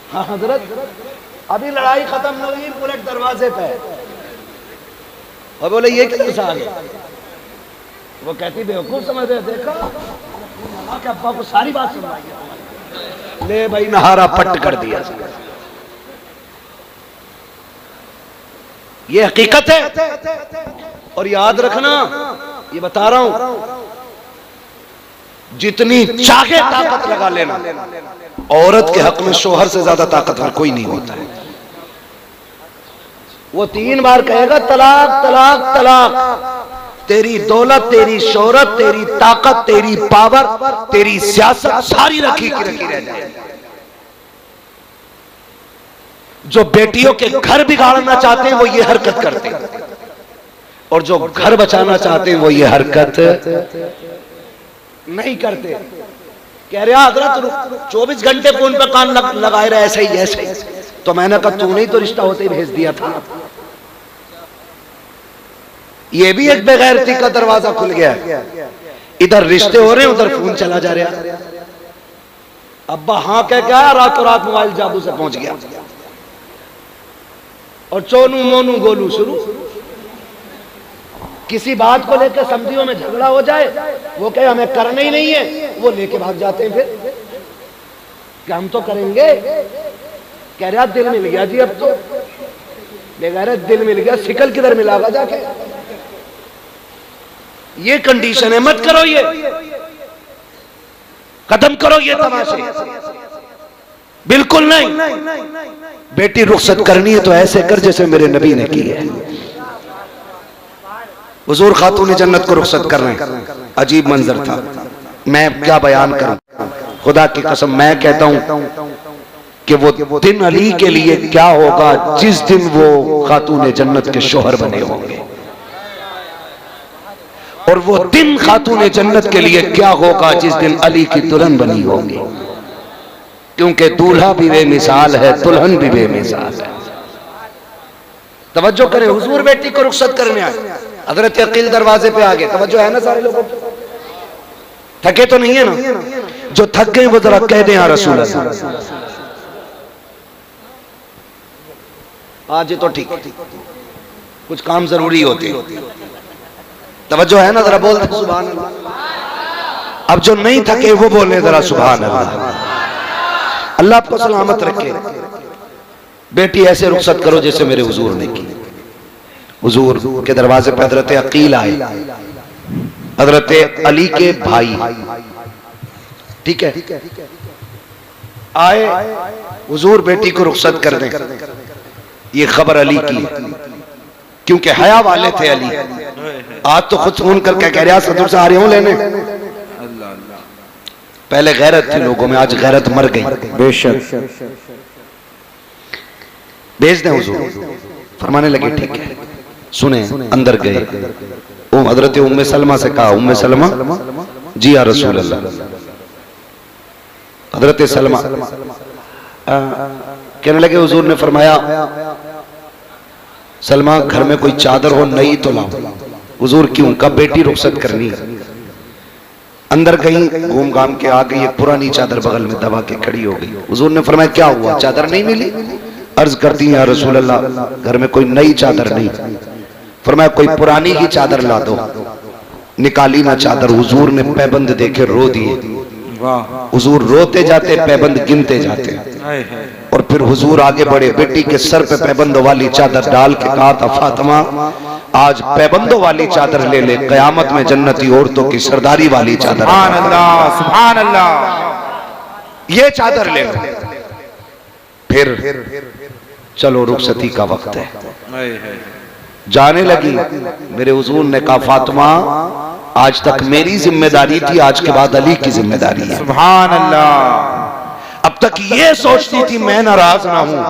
हाँ हजरत, अभी लड़ाई खत्म हो गई, बुलेट दरवाजे पे और बोले ये किधर से आ गया? वो कहती बेवकूफ समझ रहे, देखा कि अब्बा को सारी बात सुनाई। ले भाई नहारा पट कर दिया। ये हकीकत है। और याद रखना, ये बता रहा हूं, जितनी चाहे ताकत लगा लेना, औरत के हक में शोहर से ज्यादा ताकतवर कोई नहीं होता है। वो 3 बार कहेगा तलाक तलाक तलाक। तेरी दौलत, तेरी शोहरत, तेरी ताकत, तेरी पावर, तेरी सियासत सारी रखी की रखी रह जाए। जो बेटियों के घर बिगाड़ना चाहते हैं वो ये हरकत करते हैं, और जो घर बचाना चाहते हैं वो ये हरकत नहीं करते। कह रहे हजरत 24 घंटे फोन पे कान लगाए रहे ऐसे ही ऐसे। तो मैंने कहा तूने ही तो रिश्ता होते ही भेज दिया था। ये भी एक बेगैरती का दरवाजा खुल गया। इधर रिश्ते हो रहे हैं, उधर फोन चला जा रहा। अब्बा हाँ कह क्या, रातों रात मोबाइल जादू से पहुंच गया और चोनू मोनू गोलू शुरू। किसी बात को लेकर समझियों में झगड़ा हो जाए, वो कहे हमें करना ही नहीं है, वो लेके भाग जाते हैं। फिर क्या हम तो करेंगे? कह रहा दिल मिल गया जी। अब तो बेगैरत दिल मिल गया, सिकल किधर मिलागा जाके? ये कंडीशन है, मत करो, ये खत्म करो ये तमाशे, बिल्कुल नहीं। बेटी रुखसत करनी है तो ऐसे कर जैसे मेरे नबी ने की है। हुजूर खातून जन्नत को रुखसत कर रहे हैं। अजीब मंजर था, मैं क्या बयान करूं। खुदा की कसम मैं कहता हूं कि वो दिन अली के लिए क्या होगा जिस दिन वो खातून जन्नत के शोहर बने होंगे, और वो दिन खातून जन्नत के लिए क्या होगा जिस दिन अली की दुल्हन बनी होगी। क्योंकि दूल्हा भी बेमिसाल है, दुल्हन भी बेमिसाल है। तवज्जो करें, हुजूर बेटी को रुखसत करने आए, हजरत अकील दरवाजे पे आ गए। तवज्जो है ना सारे लोगों? थके तो नहीं है ना? जो थक गए वो जरा कह दें या रसूल अल्लाह। आज तो ठीक, कुछ काम जरूरी होते। तवज्जो है ना? जरा बोल दे सुभान अल्लाह। अब जो नहीं थके वो बोले जरा सुभान अल्लाह। अल्लाह आपको सलामत रखे। बेटी ऐसे रुखसत करो जैसे मेरे हुजूर ने की। हुजूर के दरवाजे पर हजरत अकील आए, हजरत अली के भाई, ठीक है, आए। हुजूर बेटी को रुखसत कर दें, ये खबर अली की, क्योंकि हया वाले थे अली। आज तो खुद फोन करके कह रहा सदर से आ रही हूं लेने। पहले गैरत थी लोगों में, आज गैरत मर गई। बेशक भेज दें हुजूर। फरमाने लगे ठीक है। सुने, अंदर गए। हजरत उम्मे सलमा से कहा, उम्मे सलमा, जी या रसूल अल्लाह। हजरत सलमा कहने लगे, हुजूर ने फरमाया सलमा घर में कोई चादर हो नई तो लाओ। हुजूर क्यों? कब बेटी रुखसत करनी है। अंदर गई, घूम घाम के आ गई, एक पुरानी चादर बगल में दबा के खड़ी हो गई। हुजूर ने फरमाया क्या हुआ, चादर नहीं मिली? अर्ज करती है, या रसूल अल्लाह घर में कोई नई चादर नहीं। फरमाया कोई पुरानी ही चादर ला दो। निकाली ना चादर। हुजूर ने पैबंद देखे रो दिए। हुजूर रोते जाते, पैबंद गिनते जाते, और फिर हुजूर आगे बढ़े, बेटी के सर पे पैबंदों वाली चादर डाल के कहा था, फातिमा आज पैबंदों वाली चादर ले ले, कयामत में जन्नती औरतों की सरदारी वाली चादर। सुभान अल्लाह, सुभान अल्लाह। ये चादर ले लो। फिर चलो रुखसती का वक्त है। जाने लगी। मेरे हुजूर ने कहा, फातिमा आज तक मेरी जिम्मेदारी थी, आज के बाद अली की जिम्मेदारी है। सुभान अल्लाह। अब तक ये सोचती थी मैं नाराज ना हूं,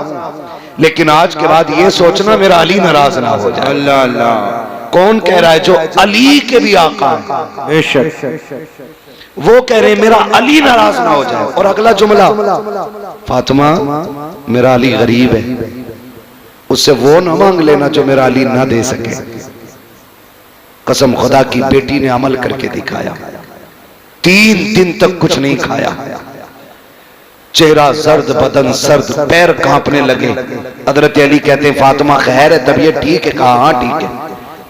लेकिन आज के बाद ये सोचना मेरा अली नाराज ना हो जाए। अल्लाह अल्लाह। कौन कह रहा है? जो अली के भी आका है। बेशक वो कह रहे मेरा अली नाराज ना हो जाए। और अगला जुमला, फातिमा मेरा अली गरीब है, उससे वो ना मांग लेना जो मेरा अली ना दे सके। कसम खुदा की, बेटी ने अमल करके दिखाया। 3 दिन तक कुछ नहीं खाया, चेहरा जर्द, बदन सर्द, पैर कांपने लगे। हजरत अली कहते हैं, फातिमा खैर है, तबीयत ठीक है? कहा हाँ ठीक है।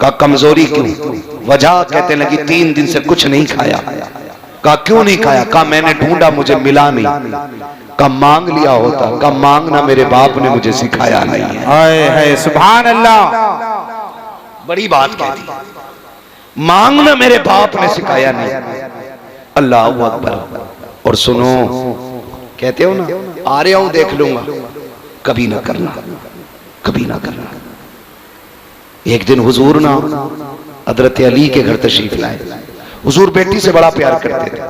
कहा कमजोरी क्यों? वजह कहते लगी 3 दिन से कुछ नहीं खाया। कहा क्यों नहीं खाया? कहा मैंने ढूंढा, मुझे मिला नहीं। कहा मांग लिया होता। कहा मांगना मेरे बाप ने मुझे सिखाया नहीं है। हाय हाय, सुभान अल्लाह। बड़ी बात कह दी, मांगना मेरे बाप ने सिखाया नहीं। अल्लाह अकबर। और सुनो, कहते हो ना, आ रहा हूं देख लूंगा, कभी ना करना, कभी ना करना। एक दिन हुजूर ना हजरत अली के घर तशरीफ लाए। हुजूर बेटी से बड़ा प्यार करते थे।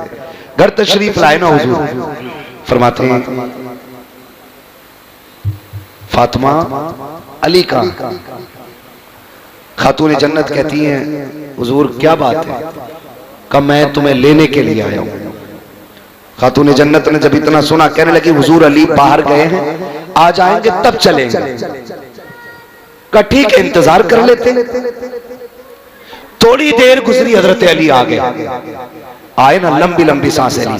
घर तशरीफ लाए ना हुजूर, फरमाते हैं फातिमा अली का। खातून जन्नत कहती हैं, हुजूर क्या बात है? कहा मैं तुम्हें लेने के लिए आया हूं। खातून जन्नत ने जब इतना सुना, कहने लगी हुजूर अली बाहर गए हैं, आ जाएंगे तब चलेंगे। कहा ठीक है, इंतजार कर लेते। थोड़ी देर गुजरी, हजरत अली आ गए। आए ना, लंबी लंबी सांसें ली।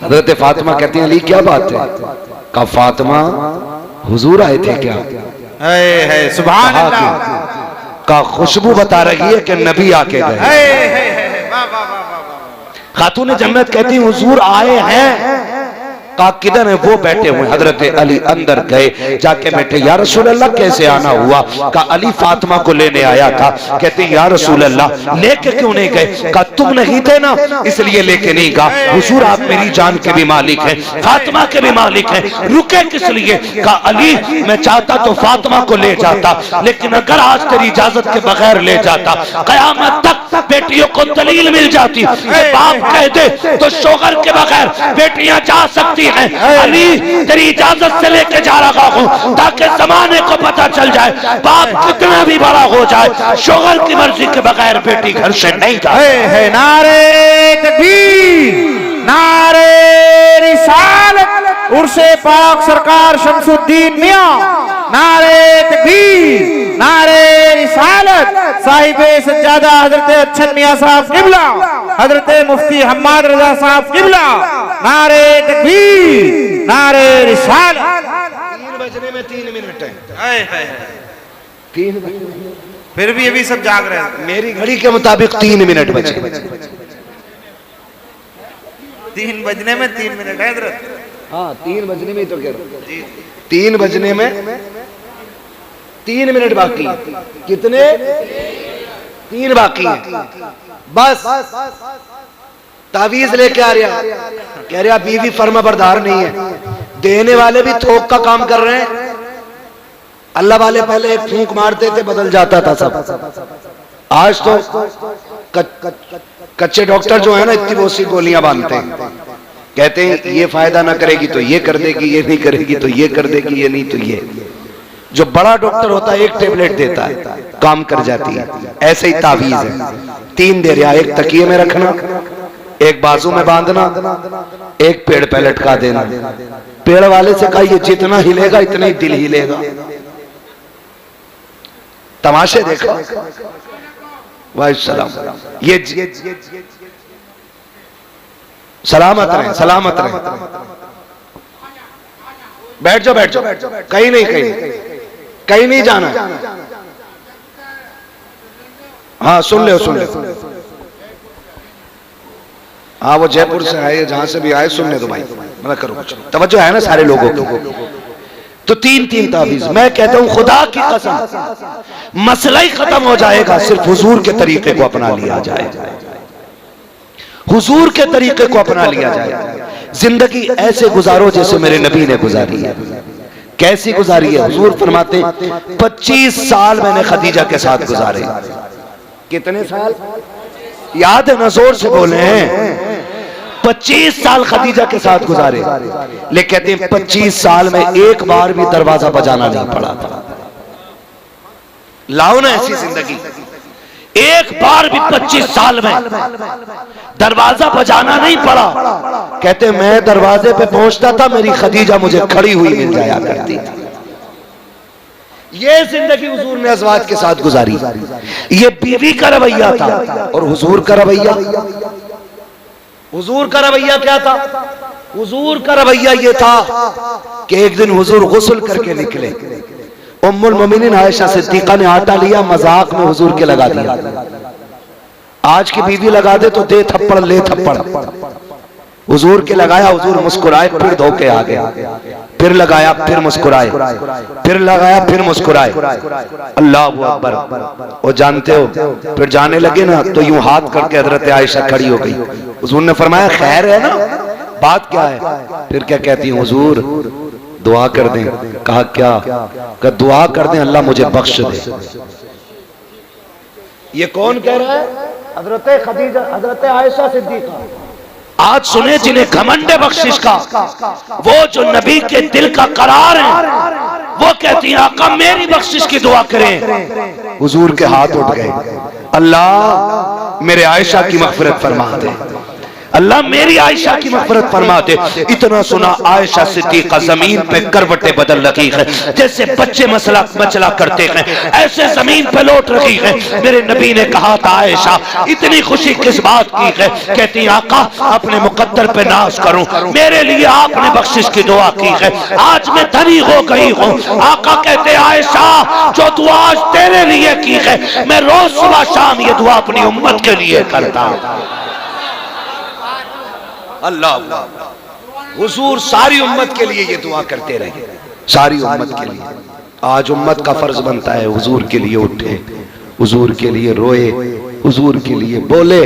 हजरत फातिमा कहती हैं, अली क्या बात है? कहा फातिमा हुजूर आए थे क्या? है सुभान अल्लाह। का खुशबू बता रही है कि नबी आके गए। खातून जन्नत कहती हुजूर आए हैं। कहा किधर है? वो बैठे हुए। हजरत अली अंदर गए, जाके बैठे। या रसूल अल्लाह कैसे आना हुआ? कहा अली फातिमा को लेने आया था। कहते या रसूल अल्लाह लेके क्यों नहीं गए? कहा तुम नहीं थे ना, इसलिए लेके नहीं गया। हुजूर आप मेरी जान के भी मालिक हैं, फातिमा के भी मालिक हैं, रुके किस लिए? कहा अली मैं चाहता तो फातिमा को ले जाता, लेकिन अगर आज तेरी इजाजत के बगैर ले जाता, कयामत तक बेटियों को दलील मिल जाती। बाप कह दे तो शोहर के बगैर बेटियां जा सकती हैं। अली तेरी इजाजत से लेके जा रहा हूं, ताकि जमाने को पता चल जाए बाप कितना भी बड़ा हो जाए, शोहर की मर्जी के बगैर बेटी घर से नहीं जाए। नारे तकबीर, नारे रिसालत, उर्से पाक सरकार शमसुद्दीन मियां, नारे तकबीर, नारे रिसालत, साहिबे सज्जादा हजरत अच्छन मियां साहब किबला, हजरत मुफ्ती हम्माद रजा साहब किबला, नारे तकबीर, नारे रिसालत। 3 बजने में 3 मिनट है। 3 फिर भी अभी सब जाग रहे हैं। मेरी घड़ी के मुताबिक 3 मिनट बचे। 3 बजने में 3 मिनट है हजरत। हाँ 3 बजने में तो कह रहा हूं, 3 बजने में 3 मिनट बाकी। कितने? 3 बाकी हैं। बस तावीज लेके आ रहा, कह रहा बीवी फर्माबरदार नहीं है। देने वाले भी थोक का काम कर रहे हैं। अल्लाह वाले पहले एक फूंक मारते थे, बदल जाता था सब। आज तो कच्चे डॉक्टर जो है ना, इतनी बहुत सी गोलियां बांधते हैं। कहते हैं ये फायदा ना करेगी तो ये कर देगी, ये नहीं करेगी तो ये कर देगी, ये नहीं तो ये। जो बड़ा डॉक्टर होता है एक टेबलेट देता है, काम कर जाती है। ऐसे ही तावीज है, 3 दे रहा, एक तकिए में रखना, एक बाजू में बांधना, एक पेड़ पे लटका देना। पेड़ वाले से कहा ये जितना हिलेगा इतना ही दिल हिलेगा। तमाशे देखो। वाहिसलाम, ये सलामत रहे, सलामत रहे। बैठ जाओ, बैठ जाओ, कहीं नहीं, कहीं नहीं जाना। हाँ सुन ले, सुन ले। हाँ वो जयपुर से आए, जहां से भी आए, सुनने दो भाई, मत करो कुछ। तवज्जो है ना सारे लोगों की। तो 3 तावीज। मैं कहता हूं खुदा की कसम मसला ही खत्म हो जाएगा, सिर्फ हुजूर के तरीके को अपना लिया जाए। हुजूर के तरीके को अपना लिया जाए। जिंदगी ऐसे गुजारो जैसे मेरे नबी ने गुजारी है। कैसी गुजारी है? हुजूर फरमाते 25 साल मैंने खदीजा के साथ गुजारे। कितने साल याद है ना? जोर से बोले हैं। 25 साल खदीजा के साथ गुजारे। लेकिन कहते हैं 25 साल में एक बार भी दरवाजा बजाना नहीं पड़ा था। लाओ ना ऐसी जिंदगी। एक बार भी 25 साल में दरवाजा बजाना नहीं पड़ा। कहते मैं दरवाजे पे पहुंचता था, मेरी खदीजा मुझे खड़ी हुई मिल जाया करती थी। ये जिंदगी हुजूर ने अज़वाज के साथ गुजारी। ये बीवी का रवैया था। और हुजूर का रवैया, हुजूर का रवैया क्या था? हुजूर का रवैया ये था कि एक दिन हुजूर गुस्ल करके निकले। उम्मुल मोमिनीन आयशा सिद्दीका ने आटा लिया, मजाक में हुजूर के लगा दिया। आज की बीवी लगा दे तो दे थप्पड़ ले थप्पड़। हुजूर के लगाया, हुजूर मुस्कुराए, फिर धोके आ गया। फिर लगाया, फिर मुस्कुराए, फिर लगाया, फिर मुस्कुराए। अल्लाह अकबर। वो जानते हो, फिर जाने लगे ना तो यूं हाथ करके हजरत आयशा खड़ी हो गई। हुजूर ने फरमाया खैर है ना, बात क्या है? फिर क्या कहती है? हुजूर दुआ कर दें। कहा क्या? कहा दुआ कर दें अल्लाह मुझे बख्श दे। ये कौन कह रहा है? हजरत खदीजा, हजरत आयशा सिद्दीका। आज सुने जिन्हें घमंड बख्शिश का, वो जो नबी के दिल का करार है, वो कहती हैं आका मेरी बख्शिश की दुआ करें। हुजूर के हाथ उठ गए, अल्लाह मेरे आयशा की मग़फ़िरत फरमा दे, अल्लाह मेरी आयशा की मग़फ़िरत फरमा दे। इतना सुना, आयशा सिद्दीक़ा जमीन पे करवटें बदल रही है, जैसे बच्चे मचला करते हैं ऐसे जमीन पे लौट रही है। मेरे नबी ने कहा था आयशा इतनी खुशी किस बात की है? कहती आका अपने मुकद्दर पे नाज करूं, मेरे लिए आपने बख्शिश की दुआ की है, आज मैं धनी हो गई हूं। आका कहते आयशा जो दुआ आज तेरे लिए की है, मैं रोज सुबह शाम ये दुआ अपनी उम्मत के लिए करता हूं। अल्लाह हुजूर सारी उम्मत के लिए ये दुआ करते रहे, सारी उम्मत के लिए। आज उम्मत का फर्ज बनता है हुजूर के लिए उठे, हुजूर के लिए रोए, हुजूर के लिए बोले।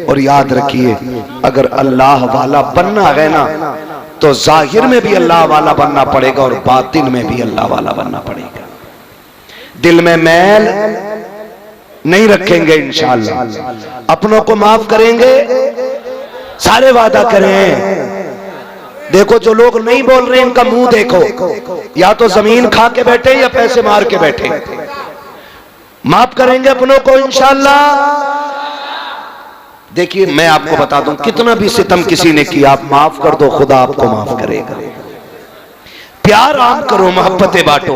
और याद रखिए अगर अल्लाह वाला बनना है ना तो जाहिर में भी अल्लाह वाला बनना पड़ेगा और बातिन में भी अल्लाह वाला बनना पड़ेगा। दिल में मैल नहीं रखेंगे इंशाअल्लाह, अपनों को माफ करेंगे, सारे वादा करें। देखो जो लोग नहीं बोल रहे इनका मुंह देखो, या तो जमीन खा के बैठे या पैसे मार के बैठे। माफ करेंगे अपनों को इंशाअल्लाह। देखिए मैं आपको बता दूं, कितना भी सितम किसी ने किया आप माफ कर दो, खुदा आपको माफ करेगा। प्यार आम करो, मोहब्बतें बांटो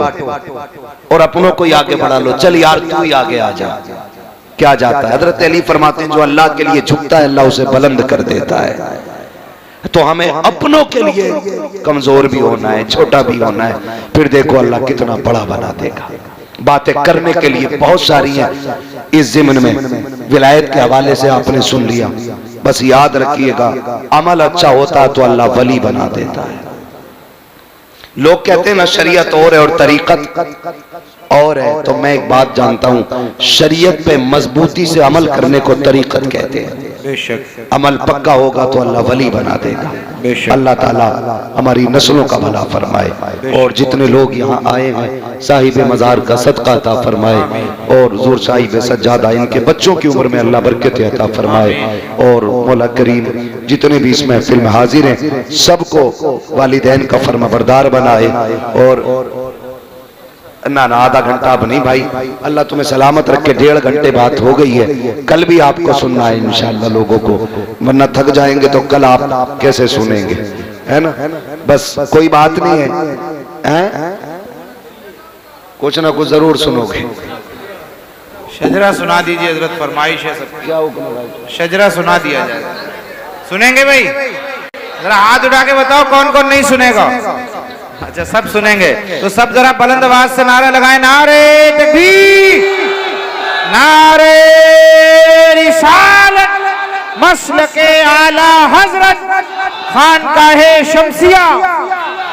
और अपनों को आगे बढ़ा लो। चल यार तू ही आगे आ जा, क्या जाता है? हजरत अली फरमाते हैं जो अल्लाह के लिए झुकता है अल्लाह उसे बुलंद कर देता है। तो हमें अपनों के लिए कमजोर भी होना है, छोटा भी होना है, फिर देखो अल्लाह कितना बड़ा बना देगा। बातें करने के लिए बहुत सारी हैं। इस ज़िम्न में विलायत के हवाले से आपने सुन लिया, बस याद रखिएगा अमल अच्छा होता है तो अल्लाह वली बना देता है। लोग कहते हैं ना शरीयत और है और तरीकत और है, तो मैं एक बात जानता हूँ, शरीयत पे मजबूती से अमल करने को तरीकत कहते हैं। बेशक अमल पक्का होगा तो अल्लाह वली बना देगा। अल्लाह ताला हमारी नस्लों का भला फरमाए और जितने लोग यहाँ आए हैं साहिब मज़ार का सदका अता फरमाए और हुज़ूर साहिब सज्जादा इनके बच्चों की उम्र में अल्लाह बरकत अता फरमाए और मौला करीम जितने भी इस महफिल में हाजिर हैं सबको वालिदैन का फरमाबरदार बनाए। और ना आधा घंटा अब नहीं भाई, अल्लाह तुम्हें सलामत रख के 1.5 घंटे बात हो गई है। कल भी आपको सुनना है इंशाअल्लाह लोगों को, वरना थक जाएंगे तो कल आप कैसे सुनेंगे, है ना। बस कोई बात नहीं है, कुछ ना कुछ जरूर सुनोगे। शजरा सुना दीजिए हजरत, फरमाइश है सब। क्या हुक्म है? शजरा सुना दिया जाए, सुनेंगे भाई? जरा हाथ उठा के बताओ कौन कौन नहीं सुनेगा। अच्छा सब सुनेंगे तो सब जरा बुलंद आवाज से नारा लगाएं, नारे तकबीर, नारे रिसालत, मसलके आला हजरत खानकाहे शमसिया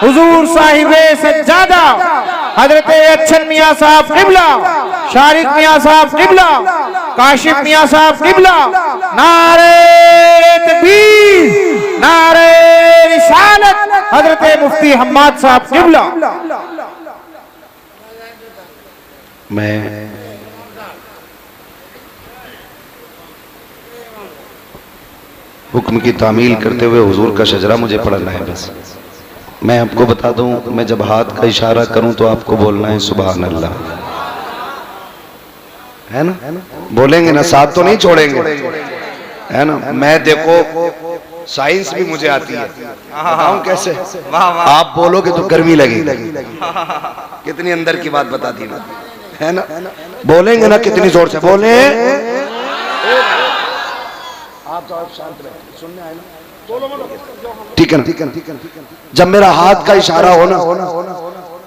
हुजूर साहिबे सज्जादा हजरत अच्छन मियां साहब किबला, शारिक मियां साहब किबला, काशिफ मियां साहब किबला, नारे तकबीर, नारे रिसालत, हजरत मुफ्ती हम्माद साहब किबला। मैं हुक्म की तामील करते हुए हुजूर का शजरा मुझे पढ़ना है। बस मैं आपको बता दूं, मैं जब हाथ का इशारा करूं तो आपको बोलना है सुभान अल्लाह, है ना। बोलेंगे ना, साथ तो नहीं छोड़ेंगे, है ना। मैं देखो साइंस भी मुझे आती है, बताऊं कैसे? आप बोलोगे तो गर्मी लगेगी। कितनी अंदर की बात बता दी ना, है ना। बोलेंगे ना कितनी जोर से बोले, आप तो शांत रहे, सुनने आए ना, ठीक है ना। जब मेरा हाथ का इशारा हो ना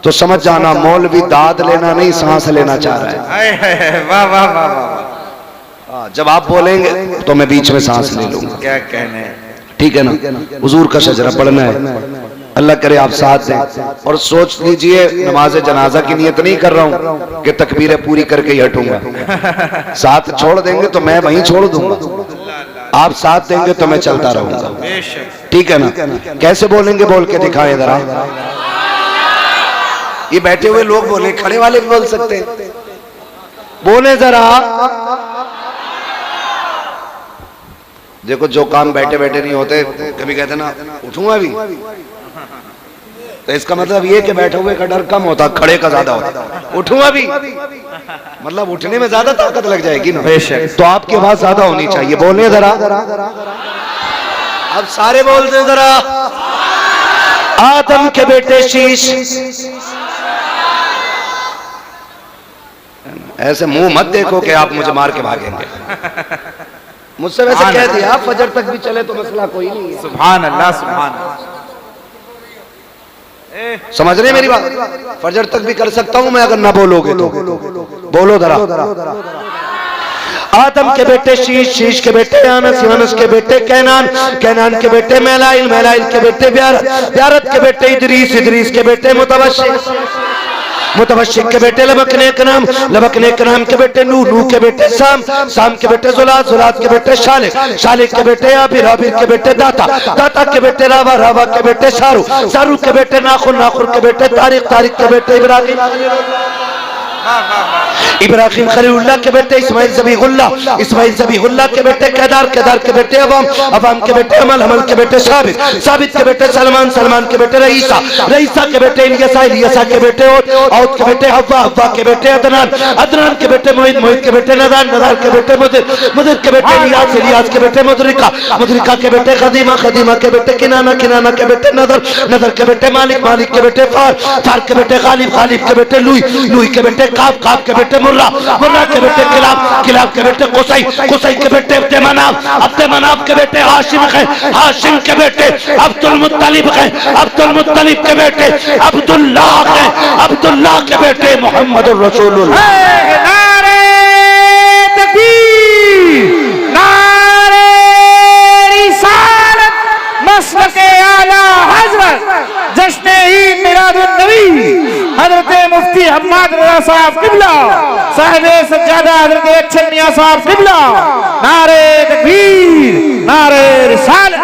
तो समझ जाना मौलवी दाद लेना नहीं सांस लेना चाह रहा है। वाह वाह वाह वाह। जब आप बोलेंगे तो मैं बीच में सांस ले लूंगा, क्या कहने, ठीक है ना। हुजूर का शजरा पढ़ना है, अल्लाह करे आप साथ दें। और सोच लीजिए नमाज जनाजा की नियत नहीं कर रहा हूं कि तकबीरें पूरी करके ही हटूंगा। साथ छोड़ देंगे तो मैं वहीं छोड़ दूंगा, आप साथ देंगे तो मैं चलता रहूंगा, ठीक है ना। कैसे बोलेंगे बोल के दिखाएं जरा। ये बैठे हुए लोग बोले, खड़े वाले भी बोल सकते हैं, बोले जरा। देखो जो काम बैठे बैठे नहीं होते, कभी कहते ना उठूंगा भी, तो इसका मतलब ये कि बैठे हुए का डर कम होता, खड़े का ज्यादा होता। उठूंगा भी मतलब उठने में ज्यादा ताकत लग जाएगी ना, तो आपकी आवाज ज्यादा होनी चाहिए। बोले जरा, अब सारे बोलते जरा। आदम के बेटे शीश, ऐसे मुंह मत देखो कि आप मुझे मार के भागेंगे। मुझसे वैसे कह दिया फजर तक भी चले तो मसला कोई नहीं है। सुभान अल्लाह, सुभान अल्लाह। समझ रहे मेरी बात? फजर तक भी कर सकता हूं मैं अगर ना बोलोगे तो। बोलो जरा। आदम के बेटे शीश, शीश के बेटे अनस, अनस के बेटे कैनान, कैनान के बेटे मैलाइल, मैलाइल के बेटे ब्यारत, ब्यारत के बेटे इदरीस, इदरीस के बेटे मुतवश्शिक, मुतवश्शिक के बेटे लबकने कनाम, लबकने कनाम के बेटे नूह, नूह के बेटे साम, साम के बेटे जुलात, जुलात के बेटे शालिक, शालिक के बेटे आबिर, आबिर के बेटे दाता, दाता के बेटे रावा, रावा के बेटे सारू, सारू के बेटे नाखुर, नाखुर के बेटे तारिक, तारिक के बेटे इब्राहिम, इब्राहिम खलीलुल्लाह के बेटे इस्माइल ज़बीहुल्लाह, इस्माइल ज़बीहुल्लाह के बेटे केदार, केदार के बेटे अवाम, अवाम के बेटे अमल, अमल के बेटे साबित, साबित के बेटे सलमान, सलमान के बेटे रईसा, रईसा के बेटे इलियासा, इलियासा के बेटे औद, औद के बेटे हव्वा, हव्वा के बेटे अदनान, अदनान के बेटे मोहित, मोहित के बेटे नदान, नदान के बेटे मुदिर, मुदिर के बेटे इलियास, इलियास के बेटे मुदरिका, मुदरिका के बेटे खदीमा, खदीमा के बेटे किनाना, किनाना के बेटे नदर, नदर के बेटे मालिक, मालिक के बेटे फार, फार के बेटे गालिब, गालिब के बेटे लुई, लुई के बेटे काब, काब के बेटे मुर्रा, मुर्रा के बेटे किलाब, किलाब के बेटे कुसै, कुसै के बेटे अब्दे मनाफ, अब्दे मनाफ के बेटे हाशिम है, हाशिम के बेटे अब्दुल मुत्तलिब है, अब्दुल मुत्तलिब के बेटे अब्दुल्लाह है, अब्दुल्लाह के बेटे मोहम्मद रसूलुल्लाह। नारे तकबीर, नारे रिसालत, मसलके आला हजरत, जश्न ईद मिलादुन नबी, हजरत मुफ्ती हम्माद रज़ा साहब किबला, साहिबे सज्जादा हजरत अच्छे मियां साहब किबला। नारे तकबीर, नारे रिसालत।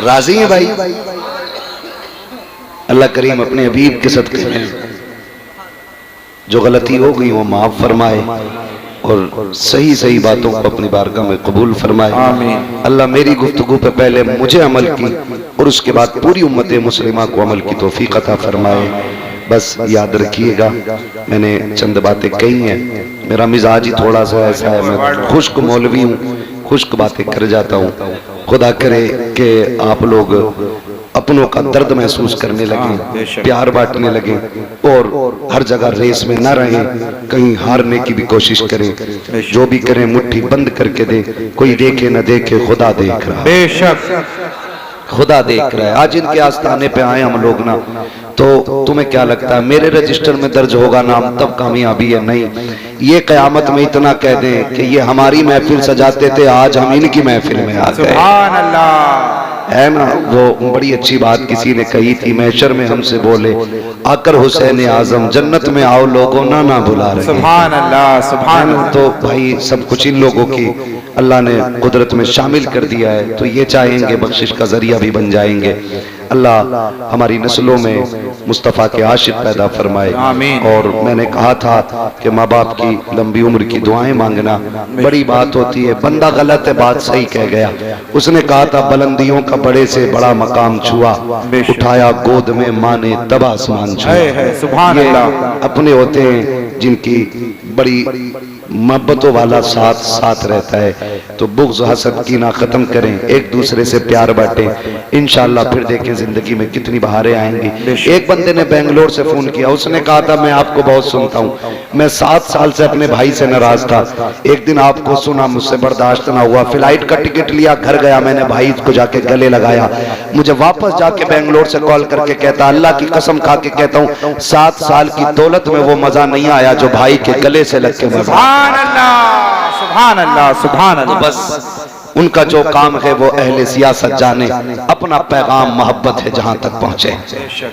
राजी हैं भाई? अल्लाह करीम अपने हबीब के सदक़े में जो गलती हो गई वो माफ फरमाए और सही सही बातों को अपनी बारगाह में कबूल फरमाए। अल्लाह मेरी गुफ्तगू पे पहले मुझे अमल की और उसके बाद पूरी उम्मत मुस्लिमा को अमल की तौफीक अता फरमाए। बस याद रखिएगा, मैंने चंद बातें कही हैं, मेरा मिजाज ही थोड़ा सा ऐसा है, मैं खुश्क मौलवी हूँ, खुश्क बातें कर जाता हूँ। खुदा करे कि आप लोग अपनों का दर्द महसूस करने लगे, प्यार बांटने लगे और हर जगह रेस में न रहें, कहीं हारने की भी कोशिश करें। जो भी करें मुट्ठी बंद करके दे, कोई देखे न देखे, खुदा देख रहा है, बेशक खुदा देख रहा है। आज इनके आस्थाने पे आए हम लोग ना, तो तुम्हें क्या लगता है मेरे रजिस्टर में दर्ज होगा नाम तब कामयाबी है? नहीं, ये कयामत में इतना कह दें कि ये हमारी महफिल सजाते थे, आज हम इनकी महफिल में आ गए। सुभान अल्लाह, है ना? वो बड़ी अच्छी बात किसी ने कही थी, महशर में हमसे बोले, आकर हुसैन आजम जन्नत में आओ लोगों ना ना बुला रहे। सुभान अल्लाह, सुभान अल्लाह। तो भाई सब कुछ इन लोगों की अल्लाह ने कुदरत में शामिल कर दिया है, तो ये चाहेंगे बख्शिश का जरिया भी बन जाएंगे। अल्लाह हमारी नस्लों में मुस्तफ़ा के आशिक पैदा फरमाए। और मैंने कहा था कि माँ बाप की लंबी उम्र की दुआएं मांगना बड़ी बात होती है। बंदा गलत है, बात सही कह गया। उसने कहा था बुलंदियों का बड़े से बड़ा मकाम छुआ, उठाया गोद में माँ ने तब आसमान छुआ। सुभान अल्लाह। अपने होते हैं जिनकी बड़ी मोहब्बतों वाला साथ साथ रहता है, तो बुग़्ज़ हसद कीना खत्म करें, एक दूसरे से प्यार बांटें, इंशाअल्लाह फिर देखें जिंदगी में कितनी बहारें आएंगी। एक बंदे ने बेंगलोर से फोन किया, उसने कहा था मैं आपको बहुत सुनता हूँ, मैं 7 साल से अपने भाई से नाराज था, एक दिन आपको सुना, मुझसे बर्दाश्त ना हुआ, फ्लाइट का टिकट लिया, घर गया, मैंने भाई को जाके गले लगाया, मुझे वापस जाके बेंगलोर से कॉल करके कहता, अल्लाह की कसम खा के कहता हूँ 7 साल की दौलत में वो मजा नहीं आया जो भाई के गले से लग के मजा। सुभान अल्लाह, सुभान अल्लाह, सुभान अल्लाह। बस उनका जो काम है वो अहले सियासत जाने, अपना पैगाम मोहब्बत है जहां तक पहुंचे।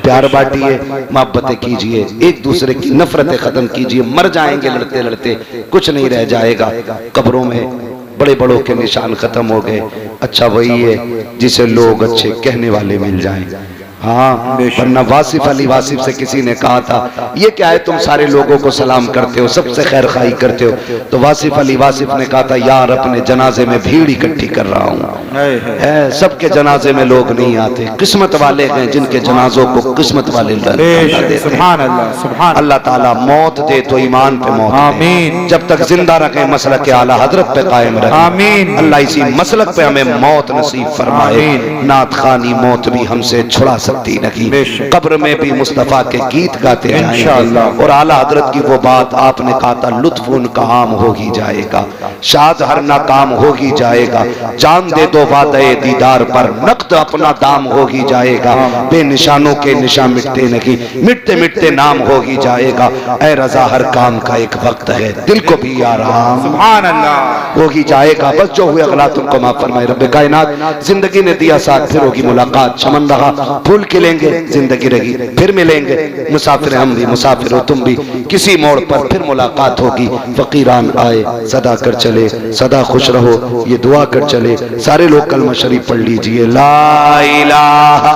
प्यार बांटिए, मोहब्बतें कीजिए, एक दूसरे की नफरतें खत्म कीजिए। मर जाएंगे लड़ते लड़ते, कुछ नहीं रह जाएगा। कब्रों में बड़े बड़ों के निशान खत्म हो गए। अच्छा वही है जिसे लोग अच्छे कहने वाले मिल जाएं। हाँ, वरना वासिफ अली वासिफ से किसी ने कहा था ये क्या है तुम सारे लोगों को सलाम करते हो, सबसे खैर खाई करते हो, तो वासिफ अली वासिफ ने कहा था यार अपने जनाजे में भीड़ इकट्ठी कर रहा हूँ। सबके जनाजे में लोग नहीं आते, किस्मत वाले हैं जिनके जनाजों को किस्मत वाले देते। सुभान अल्लाह, सुभान अल्लाह ताला मौत दे तो ईमान पे मौत, आमीन। जब तक जिंदा रखे मसलक के आला हजरत पे कायम रहे, आमीन। अल्लाह इसी मसलक पे हमें मौत नसीब फरमाए। नात खानी मौत भी हमसे छुड़ा सकती नहीं, कब्र में भी मुस्तफा के गीत गाते इंशाअल्लाह। और आला हजरत की वो बात आपने कहा था, लुत्फ उनका आम हो ही जाएगा, शाद हर नाकाम हो ही जाएगा, जान दे दो वादे दीदार पर, नक़्द अपना दाम हो ही जाएगा, बेनिशानों के निशान मिटते नहीं, मिटते मिटते नाम हो ही जाएगा। ऐ रजा हर काम का एक वक्त है, दिल को भी आराम सुभान अल्लाह हो ही जाएगा। बस जो हुए अगला तुमको माफ फरमाए रब्बे कायनात। जिंदगी ने दिया साथ, फिर होगी मुलाकात, चमन रहा फूल खिलेंगे, जिंदगी रही फिर मिलेंगे, मुसाफिर हम भी मुसाफिर हो तुम भी, किसी मोड़ पर फिर मुलाकात होगी। फकीरान आए सदा कर चले, सदा खुश रहो ये दुआ कर चले। सारे लोग कलमा शरीफ पढ़ लीजिए, ला इलाहा,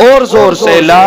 और जोर से ला